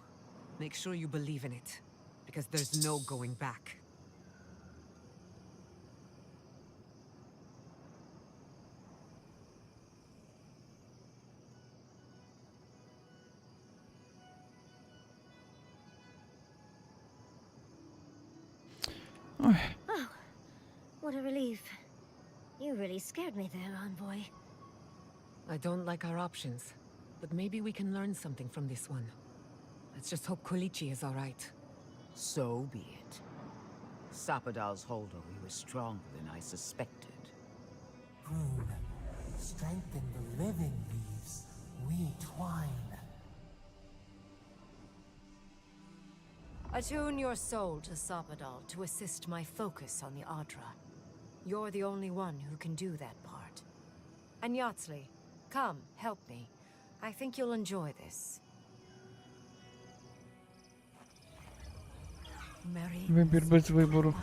E: Make sure you believe in it, because there's no going back.
C: Oh, what a relief. You really scared me there, Envoy.
E: I don't like our options, but maybe we can learn something from this one. Let's just hope Quilichi is all right.
H: So be it. Sapadal's holdover was stronger than I suspected.
D: Rune, strengthen the living leaves. We twine.
I: Attune your soul to Sapadal to assist my focus on the Adra. You're the only one who can do that part. And Yatsley, come, help me. I think you'll enjoy this.
A: Вибір без вибору.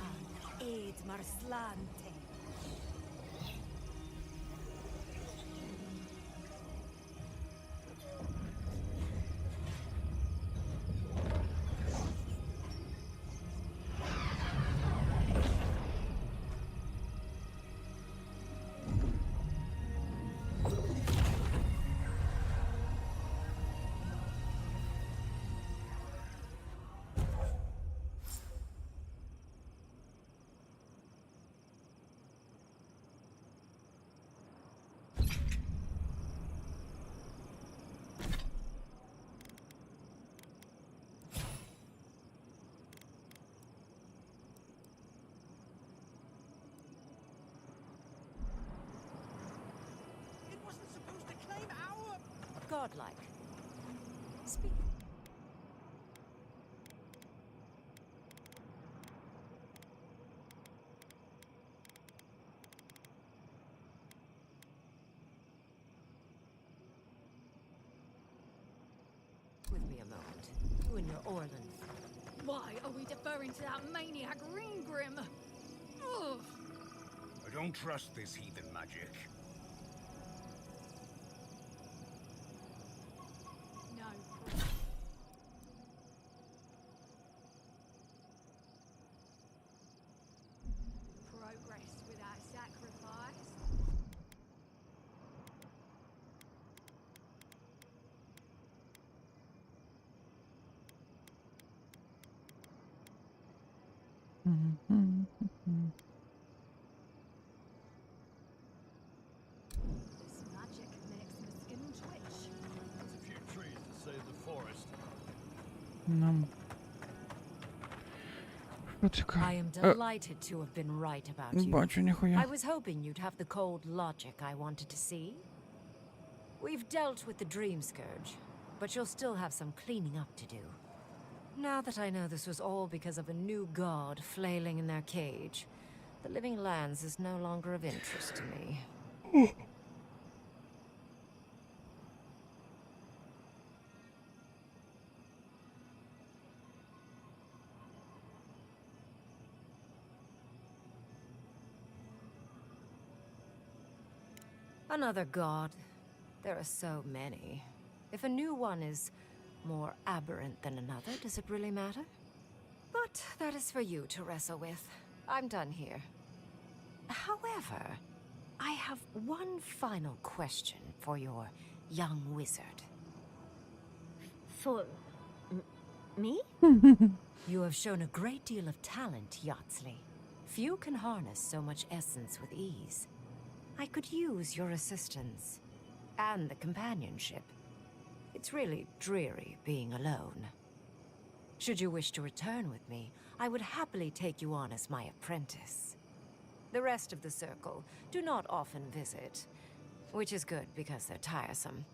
I: Godlike. Speak. With me a moment. You and your Orlan.
J: Why are we deferring to that maniac Ringgrim? Ugh.
K: I don't trust this heathen magic.
J: No. Progress without sacrifice. This magic makes my skin twitch.
K: There's a few trees to save the forest.
A: Нам.
I: I
A: Почекай.
I: am delighted to have been right about you.
A: Бачу, ніхуя.
I: I was hoping you'd have the cold logic I wanted to see. We've dealt with the Dream Scourge, but you'll still have some cleaning up to do. Now that I know this was all because of a new god flailing in their cage, the Living Lands is no longer of interest to me. Another god. There are so many. If a new one is more aberrant than another, does it really matter? But that is for you to wrestle with. I'm done here. However, I have one final question for your young wizard.
C: For... me?
I: You have shown a great deal of talent, Yatsley. Few can harness so much essence with ease. I could use your assistance. And the companionship. It's really dreary being alone. Should you wish to return with me, I would happily take you on as my apprentice. The rest of the circle do not often visit, which is good because they're tiresome.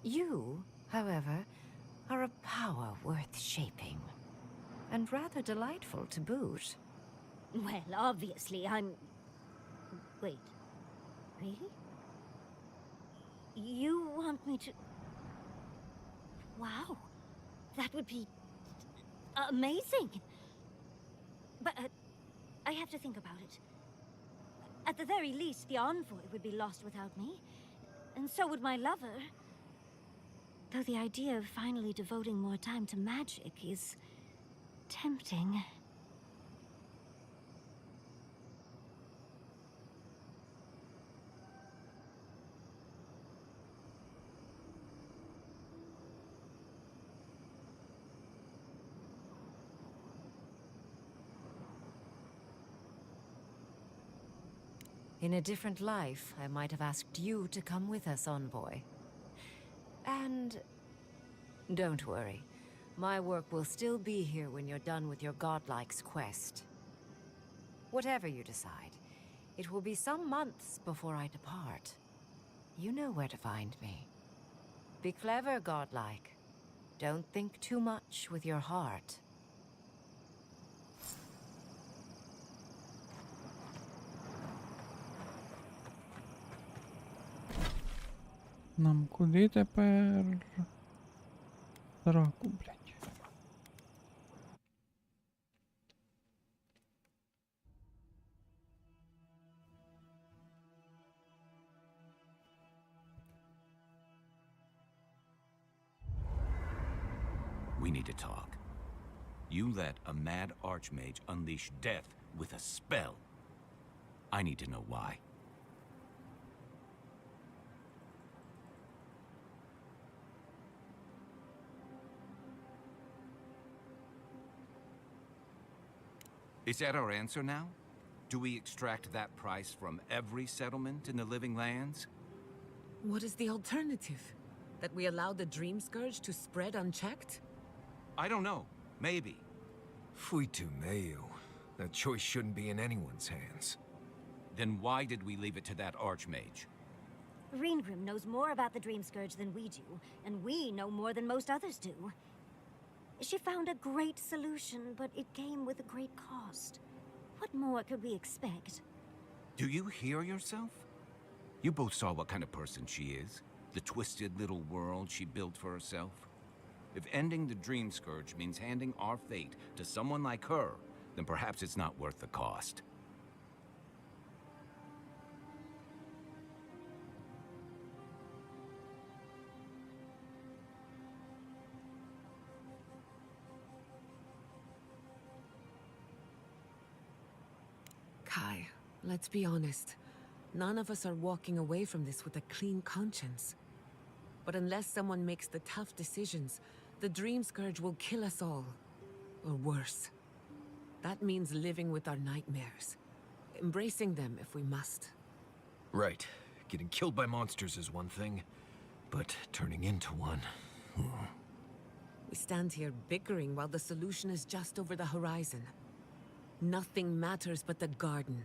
I: You, however, are a power worth shaping, and rather delightful to boot.
C: Well, obviously, I'm... Wait. Really? You want me to... Wow. That would be... amazing. But I have to think about it. At the very least, the envoy would be lost without me. And so would my lover. Though the idea of finally devoting more time to magic is tempting.
I: In a different life, I might have asked you to come with us, Envoy. And don't worry, my work will still be here when you're done with your godlike's quest. Whatever you decide, it will be some months before I depart. You know where to find me. Be clever, godlike. Don't think too much with your heart.
A: Нам куди тепер? Сраку, блядь.
K: We need to talk. You let a mad archmage unleash death with a spell. I need to know why. Is that our answer now? Do we extract that price from every settlement in the Living Lands?
E: What is the alternative? That we allow the Dream Scourge to spread unchecked?
K: I don't know. Maybe.
L: Fuitu Mayu. That choice shouldn't be in anyone's hands.
K: Then why did we leave it to that archmage?
C: Reengrim knows more about the Dream Scourge than we do, and we know more than most others do. She found a great solution, but it came with a great cost. What more could we expect?
K: Do you hear yourself? You both saw what kind of person she is. The twisted little world she built for herself. If ending the Dream Scourge means handing our fate to someone like her, then perhaps it's not worth the cost.
E: Kai, let's be honest. None of us are walking away from this with a clean conscience. But unless someone makes the tough decisions, the Dream Scourge will kill us all. Or worse. That means living with our nightmares. Embracing them if we must.
L: Right. Getting killed by monsters is one thing, but turning into one...
E: We stand here bickering while the solution is just over the horizon. Nothing matters but the garden.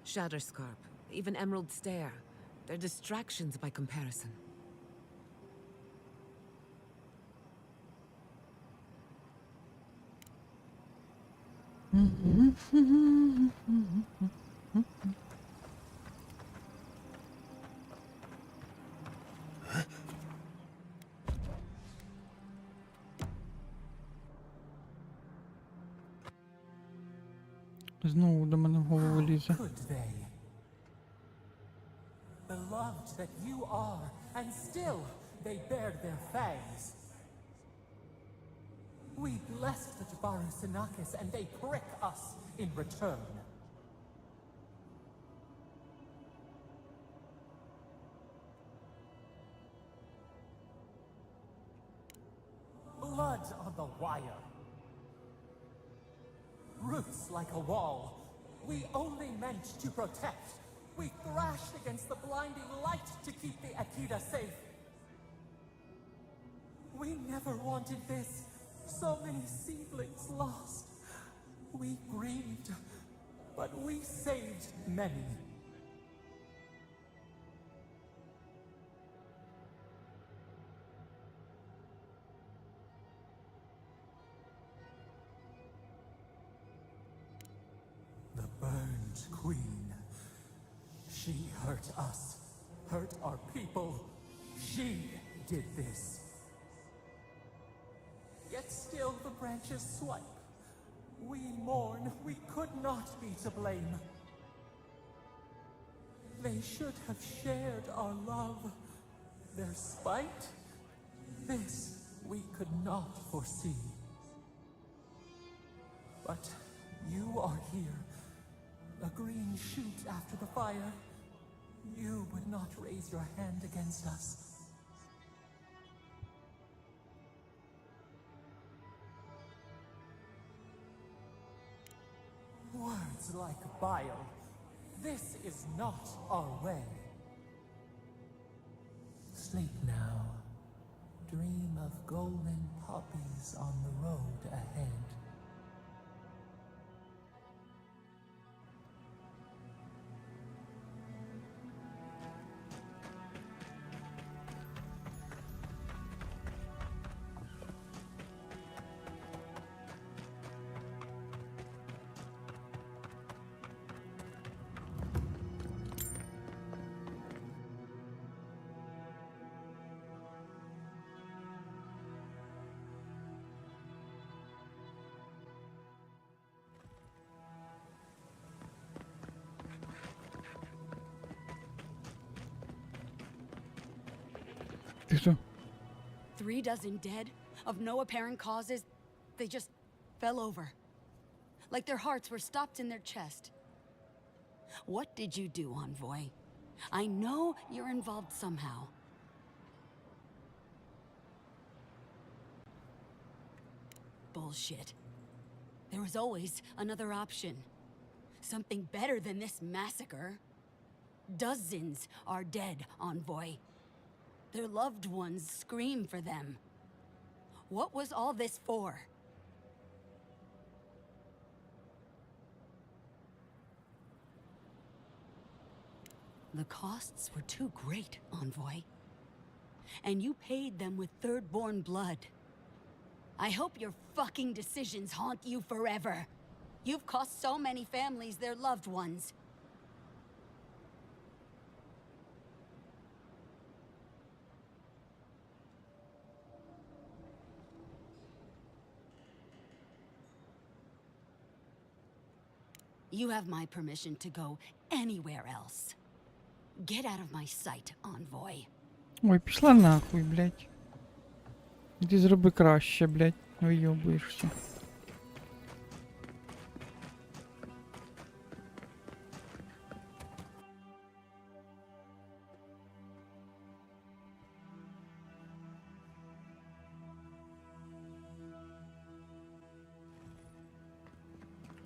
E: Shatterscarp, even Emerald Stair. They're distractions by comparison.
A: Знову до мене в голову лізе.
D: Could they? Beloved that you are, and still they bared their fangs. We blessed the Jabaru Sinakis, and they prick us in return. Blood on the wire. Roots like a wall. We only meant to protect. We thrashed against the blinding light to keep the Akita safe. We never wanted this. So many seedlings lost. We grieved, but we saved many. The burned queen. She hurt us, hurt our people. She did this. Yet still the branches swipe. We mourn, we could not be to blame. They should have shared our love. Their spite This we could not foresee. But you are here, a green shoot after the fire. You would not raise your hand against us. Words like bile. This is not our way. Sleep now. Dream of golden poppies on the road ahead.
A: Ти що?
J: 3 dozen dead, of no apparent causes. They just fell over. Like their hearts were stopped in their chest. What did you do, Envoy? I know you're involved somehow. Bullshit. There was always another option. Something better than this massacre. Dozens are dead, Envoy. Their loved ones scream for them. What was all this for? The costs were too great, Envoy. And you paid them with third-born blood. I hope your fucking decisions haunt you forever. You've cost so many families their loved ones. You have my permission to go anywhere else. Get out of my sight, Envoy.
A: Ой, пішла нахуй, блядь. Іди зроби краще, блядь. Вийобуєшся.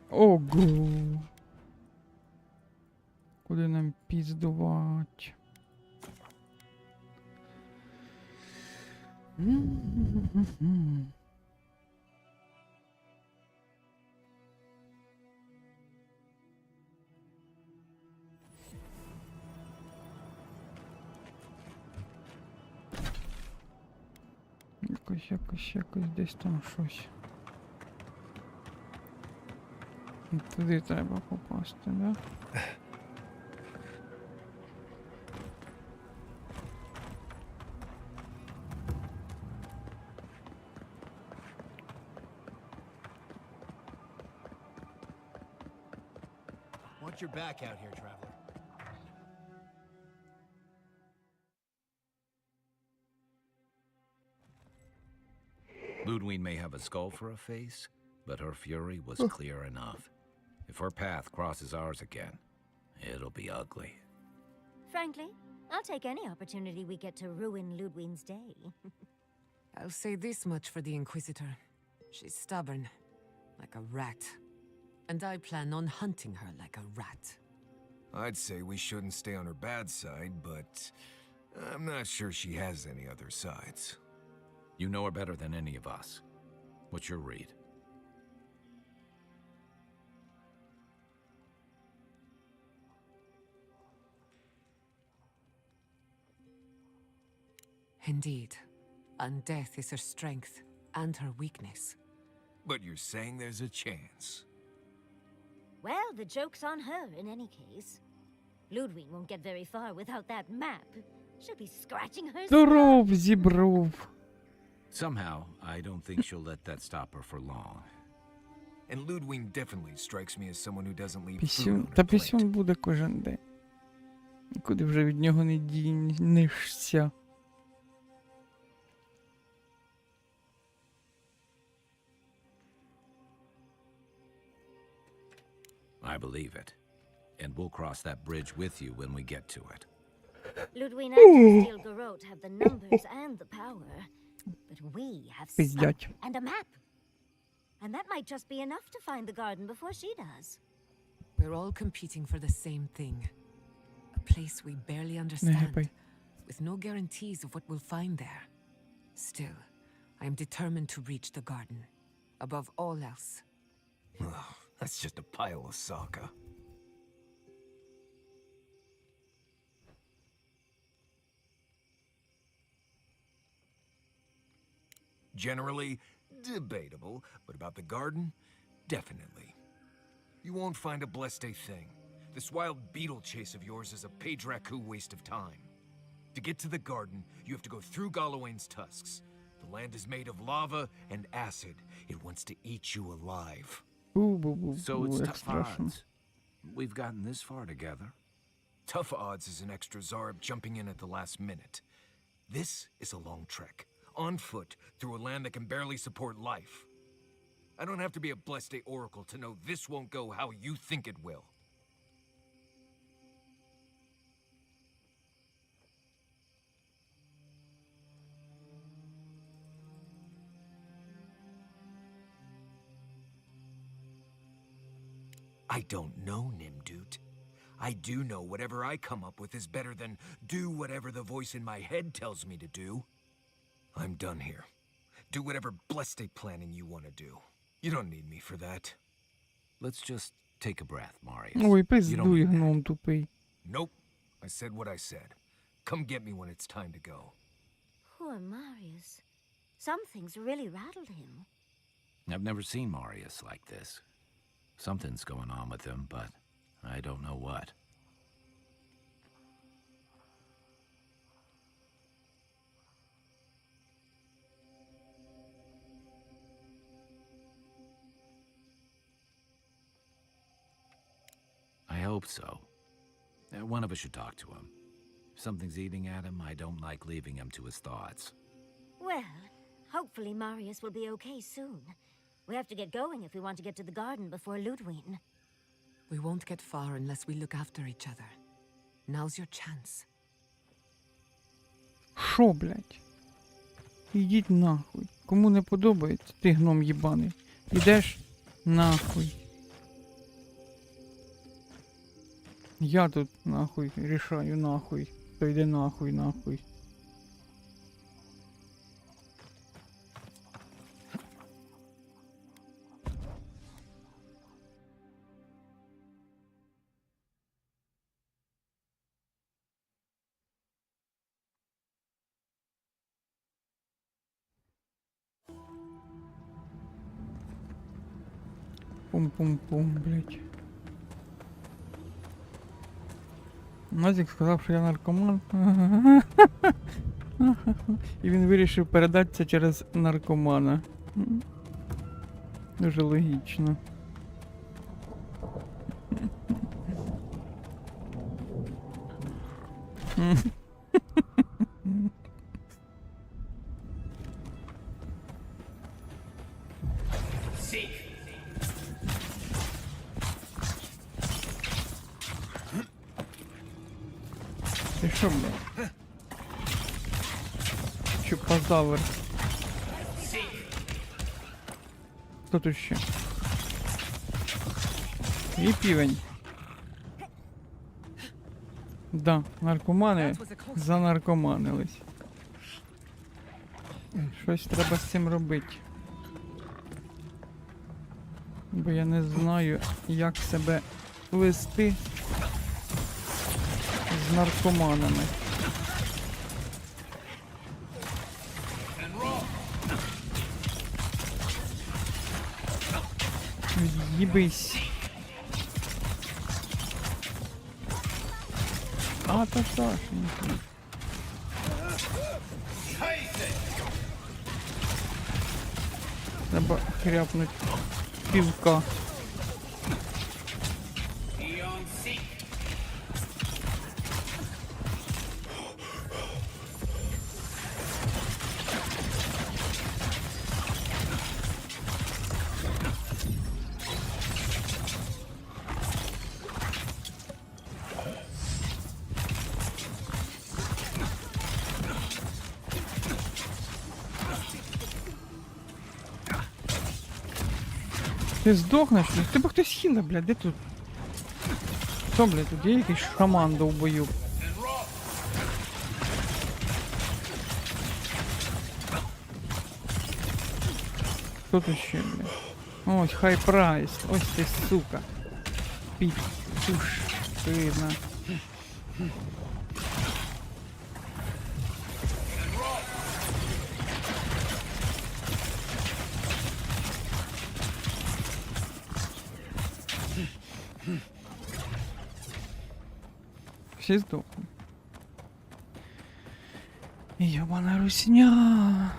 A: Ого. Куди нам піздувати? Якось десь там щось. Туди треба попасти, да?
L: Want your back out here, traveler.
K: Ludwig may have a skull for a face, but her fury was clear enough. If her path crosses ours again, it'll be ugly.
C: Frankly, I'll take any opportunity we get to ruin Ludwig's day.
E: I'll say this much for the Inquisitor. She's stubborn, like a rat. And I plan on hunting her like a rat.
L: I'd say we shouldn't stay on her bad side, but I'm not sure she has any other sides.
K: You know her better than any of us. What's your read?
E: Indeed. And death is her strength and her weakness.
L: But you're saying there's a chance.
C: Well, the joke's on her in any case. Ludwig won't get very far without that map. She'll be scratching her
A: Здоров, зібров.
K: Somehow, I don't think she'll let that stop her for long.
L: And Ludwig definitely strikes me as someone who doesn't leave food
A: Пісюн.
L: on her
A: Та
L: plate.
A: пісюн буде кожен день. Нікуди вже від нього не дінешся.
K: believe it. And we'll cross that bridge with you when we get to it.
C: Ludwig and Steel Garrote have the numbers and the power, but we have
A: Пиздять.
C: stuff and a map. And that might just be enough to find the garden before she does.
E: We're all competing for the same thing. A place we barely
A: Не
E: understand,
A: гепай.
E: with no guarantees of what we'll find there. Still, I am determined to reach the garden, above all else.
L: Ugh, that's just a pile of Sokka. Generally, debatable, but about the garden, definitely. You won't find a blessed a thing. This wild beetle chase of yours is a page raku waste of time. To get to the garden, you have to go through Galawain's tusks. The land is made of lava and acid. It wants to eat you alive.
K: So it's
A: як
K: tough
A: страшно.
K: odds. We've gotten this far together.
L: Tough odds is an extra Zarb jumping in at the last minute. This is a long trek, on foot, through a land that can barely support life. I don't have to be a blessed a oracle to know this won't go how you think it will. I don't know, Nimdut. I do know whatever I come up with is better than do whatever the voice in my head tells me to do. I'm done here. Do whatever blessed planning you want to do. You don't need me for that.
K: Let's just take a breath, Marius.
A: Ой,
K: You don't
A: пиздуй,
K: need that.
A: гном тупий.
L: Nope. I said what I said. Come get me when it's time to go.
C: Poor Marius. Something's really rattled him.
K: I've never seen Marius like this. Something's going on with him, but I don't know what. I hope so. One of us should talk to him. If something's eating at him, I don't like leaving him to his thoughts.
C: Well, hopefully Marius will be okay soon. We have to get going if we want to get to the garden before Ludwig.
E: We won't get far unless we look after each other. Now's your chance.
A: Шо, блядь? Ідіть нахуй. Кому не подобається, ти гном їбаний. Ідеш нахуй. Я тут нахуй рішаю нахуй. То йде нахуй, нахуй. Пум-пум-пум, блядь. Назік сказав, що я наркоман. І він вирішив передати це через наркомана. Дуже логічно. Ти що, блядь? Чупазавр. Хто тут ще? І півень. Да, наркомани занаркоманились. Щось треба з цим робити. Бо я не знаю, як себе вести з наркоманами. Від'їбись. А, то Сашенька. Треба хряпнуть півка. Ти здохнеш? Тебе хтось хіла, блядь, де тут? Що, блядь, тут є якийсь шаман довбоюб? Хто тут ще, блядь? Ось, хай прайс, ось ти, сука. Пітуш, видно. Всі здохли. Йобана русня.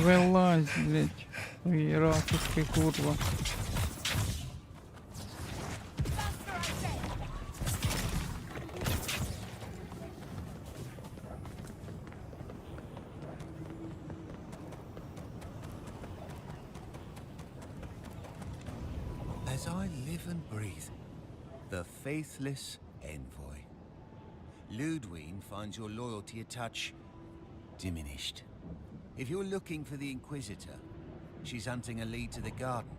A: Вылазь, блядь, иерархическая курва.
K: As I live and breathe, the faithless envoy. Ludwig finds your loyalty a touch diminished. If you're looking for the Inquisitor, she's hunting a lead to the garden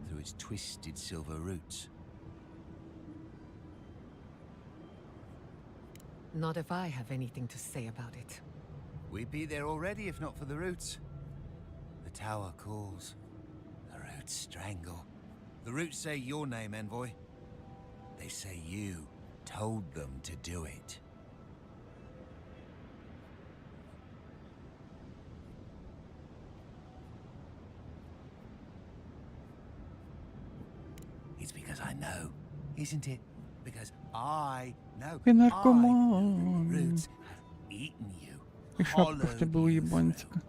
K: through its twisted silver roots.
E: Not if I have anything to say about it.
K: We'd be there already if not for the roots. The tower calls. The roots strangle. The roots say your name, Envoy. They say you told them to do it. It's because I know, isn't it? Because I know
A: Ты
K: I know
A: наркоман.
K: the roots have eaten you,
A: И шапка в
K: hollowed
A: тебе у
K: you
A: ебанчика.
K: through.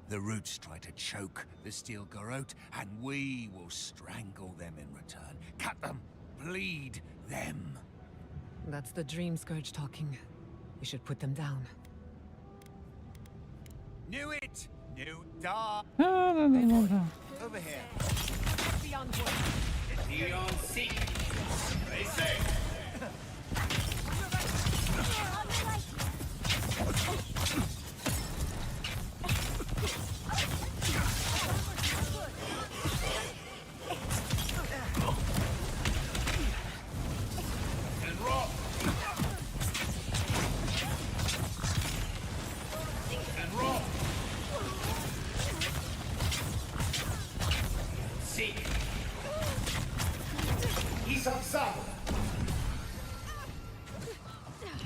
K: The roots try to choke the steel garrote, and we will strangle them in return. Cut them, bleed them.
E: That's the Dream Scourge talking. We should put them down.
K: Knew it! Knew da!
A: Да.
K: Over here.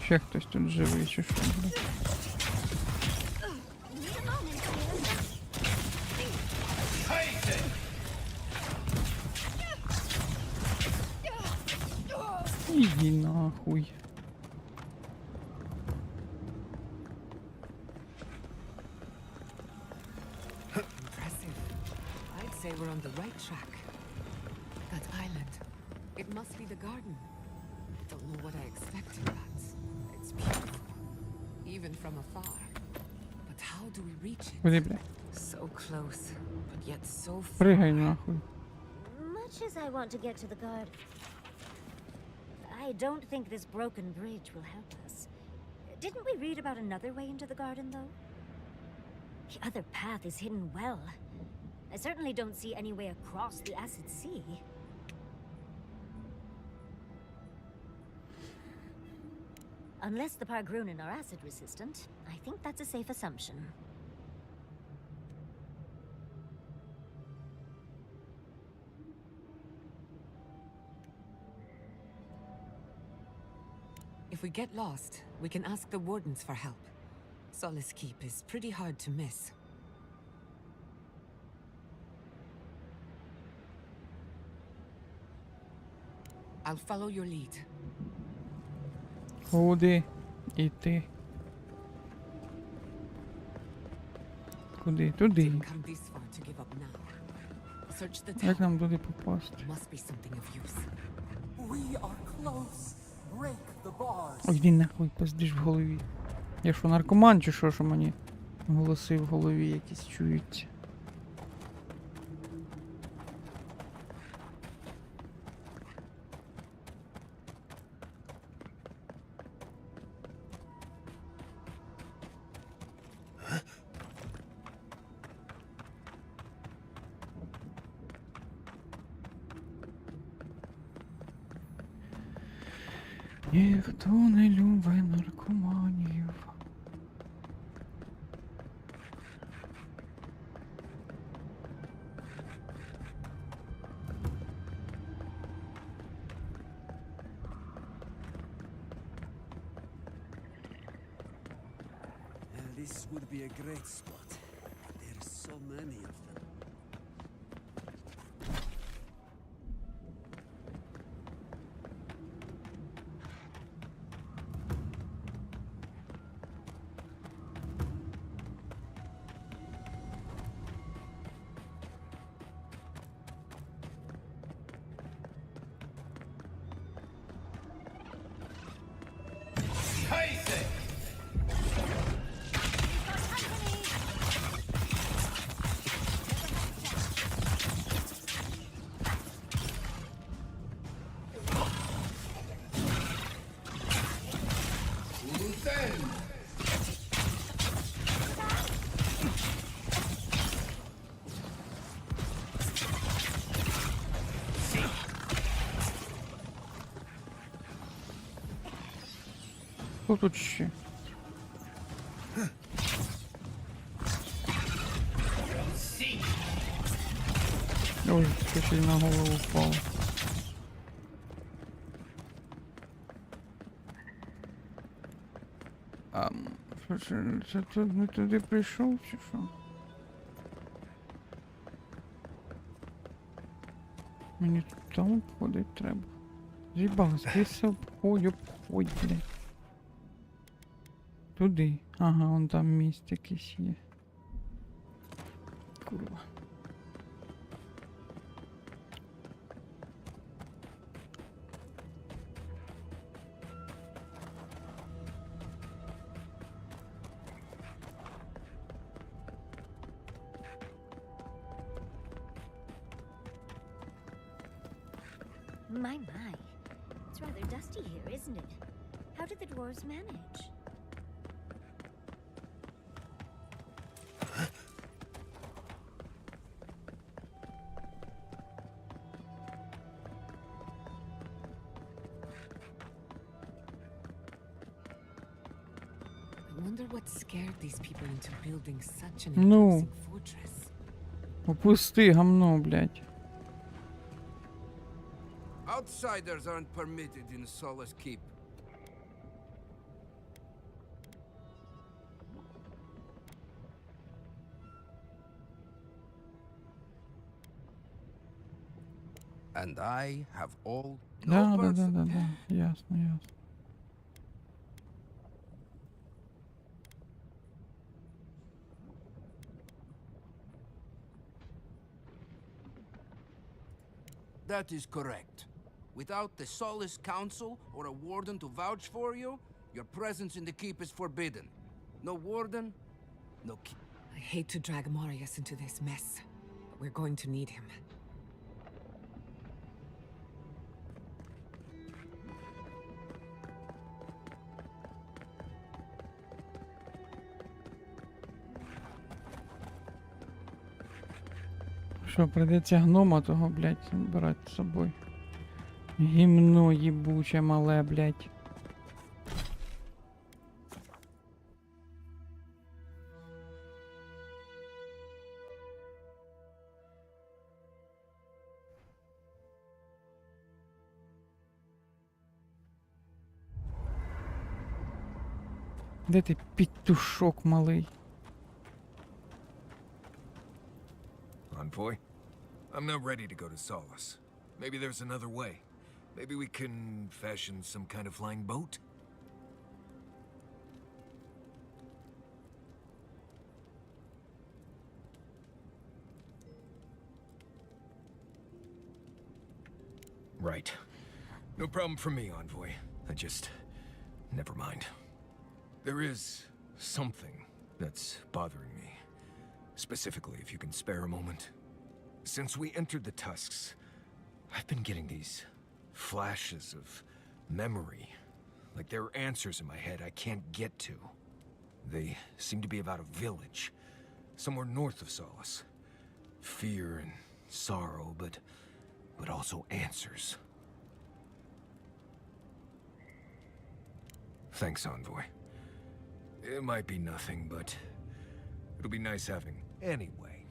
A: Ще хтось тут живий, чи що, блядь? Иди нахуй.
E: Impressive. I'd say we're on the right track. That island. It must be the garden. Don't know what I expected, but it's beautiful. Even from afar. But how do we reach it?
A: Куди, блядь?
E: So close, but yet so far.
A: Прыгай нахуй.
C: Much as I want to get to the garden, I don't think this broken bridge will help us. Didn't we read about another way into the garden, though? The other path is hidden well. I certainly don't see any way across the Acid Sea. Unless the Pargrunen are acid resistant, I think that's a safe assumption.
E: If we get lost, we can ask the wardens for help. Solace Keep is pretty hard to miss. I'll follow your lead.
A: Куди іти? Куди? Туди.
E: Didn't come this far to give up now. Search the
A: Як
E: town.
A: нам туди попасти?
E: There must be something of use.
D: We are close. Break the bars.
A: Ой, іди нахуй, пиздиш в голові. Я що, наркоман чи що мені голоси в голові якісь чуються? Ніхто не любить наркоманів.
G: This would be a great spot. There's so many of them.
A: Хто тут ще? Ой, ще й на голову впав. Що це не туди прийшов чи що? Мені там обходить треба. З'їбав, скрізь обходь, блядь. Туди. Ага, вон там місць якийсь є. Курва.
C: My. It's rather dusty here, isn't it? How did the dwarves manage?
E: I wonder what scared these people into building such an
A: No.
E: imposing fortress.
A: Опусти гамно, блядь.
K: Outsiders aren't permitted in Solace Keep. And I have all
A: Да. Ясно.
K: That is correct. Without the Solace Council or a warden to vouch for you, your presence in the keep is forbidden. No warden, no keep.
E: I hate to drag Marius into this mess, but we're going to need him.
A: Що, прийдеться гнома того, блядь, брати з собою. Гімно їбуче мале, блядь. Де ти пітушок малий?
L: Envoy, I'm not ready to go to Solace. Maybe there's another way. Maybe we can fashion some kind of flying boat? Right. No problem for me, Envoy. I just... never mind. There is something that's bothering me. Specifically, if you can spare a moment. Since we entered the Tusks, I've been getting these flashes of memory. Like there are answers in my head I can't get to. They seem to be about a village, somewhere north of Solace. Fear and sorrow, but also answers. Thanks, Envoy. It might be nothing, but it'll be nice having anyway.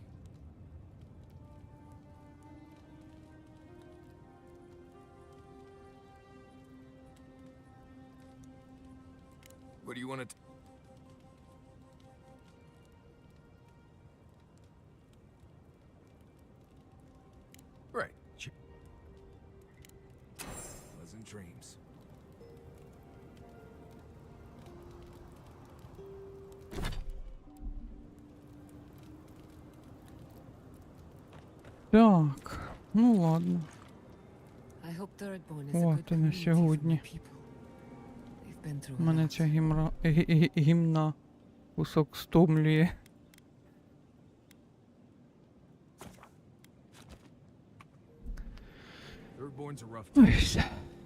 L: What do you want to... Right. Pleasant dreams.
A: Так, ну ладно.
E: I hope Thirdborn is a
A: О,
E: good
A: ти на
E: community for
A: сьогодні.
E: the people. They've been through a
A: Мене
E: lot.
A: ця гімна кусок стомлює.
L: Thirdborn's a rough
A: Ой,
L: time,
A: все.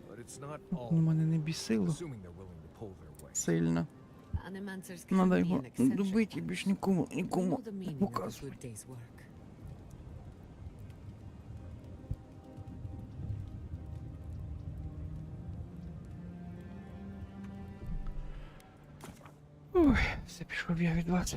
L: but it's not all.
A: Ну, мене не бісило
L: Assuming they're willing to pull their weight.
A: сильно.
E: Animancers can
A: Надо
E: be
A: його
E: an eccentric
A: добити і
E: bunch.
A: більш нікому
E: They know the
A: не
E: meaning of a
A: показувати.
E: good day's work.
A: Ой, все пішов я від вас.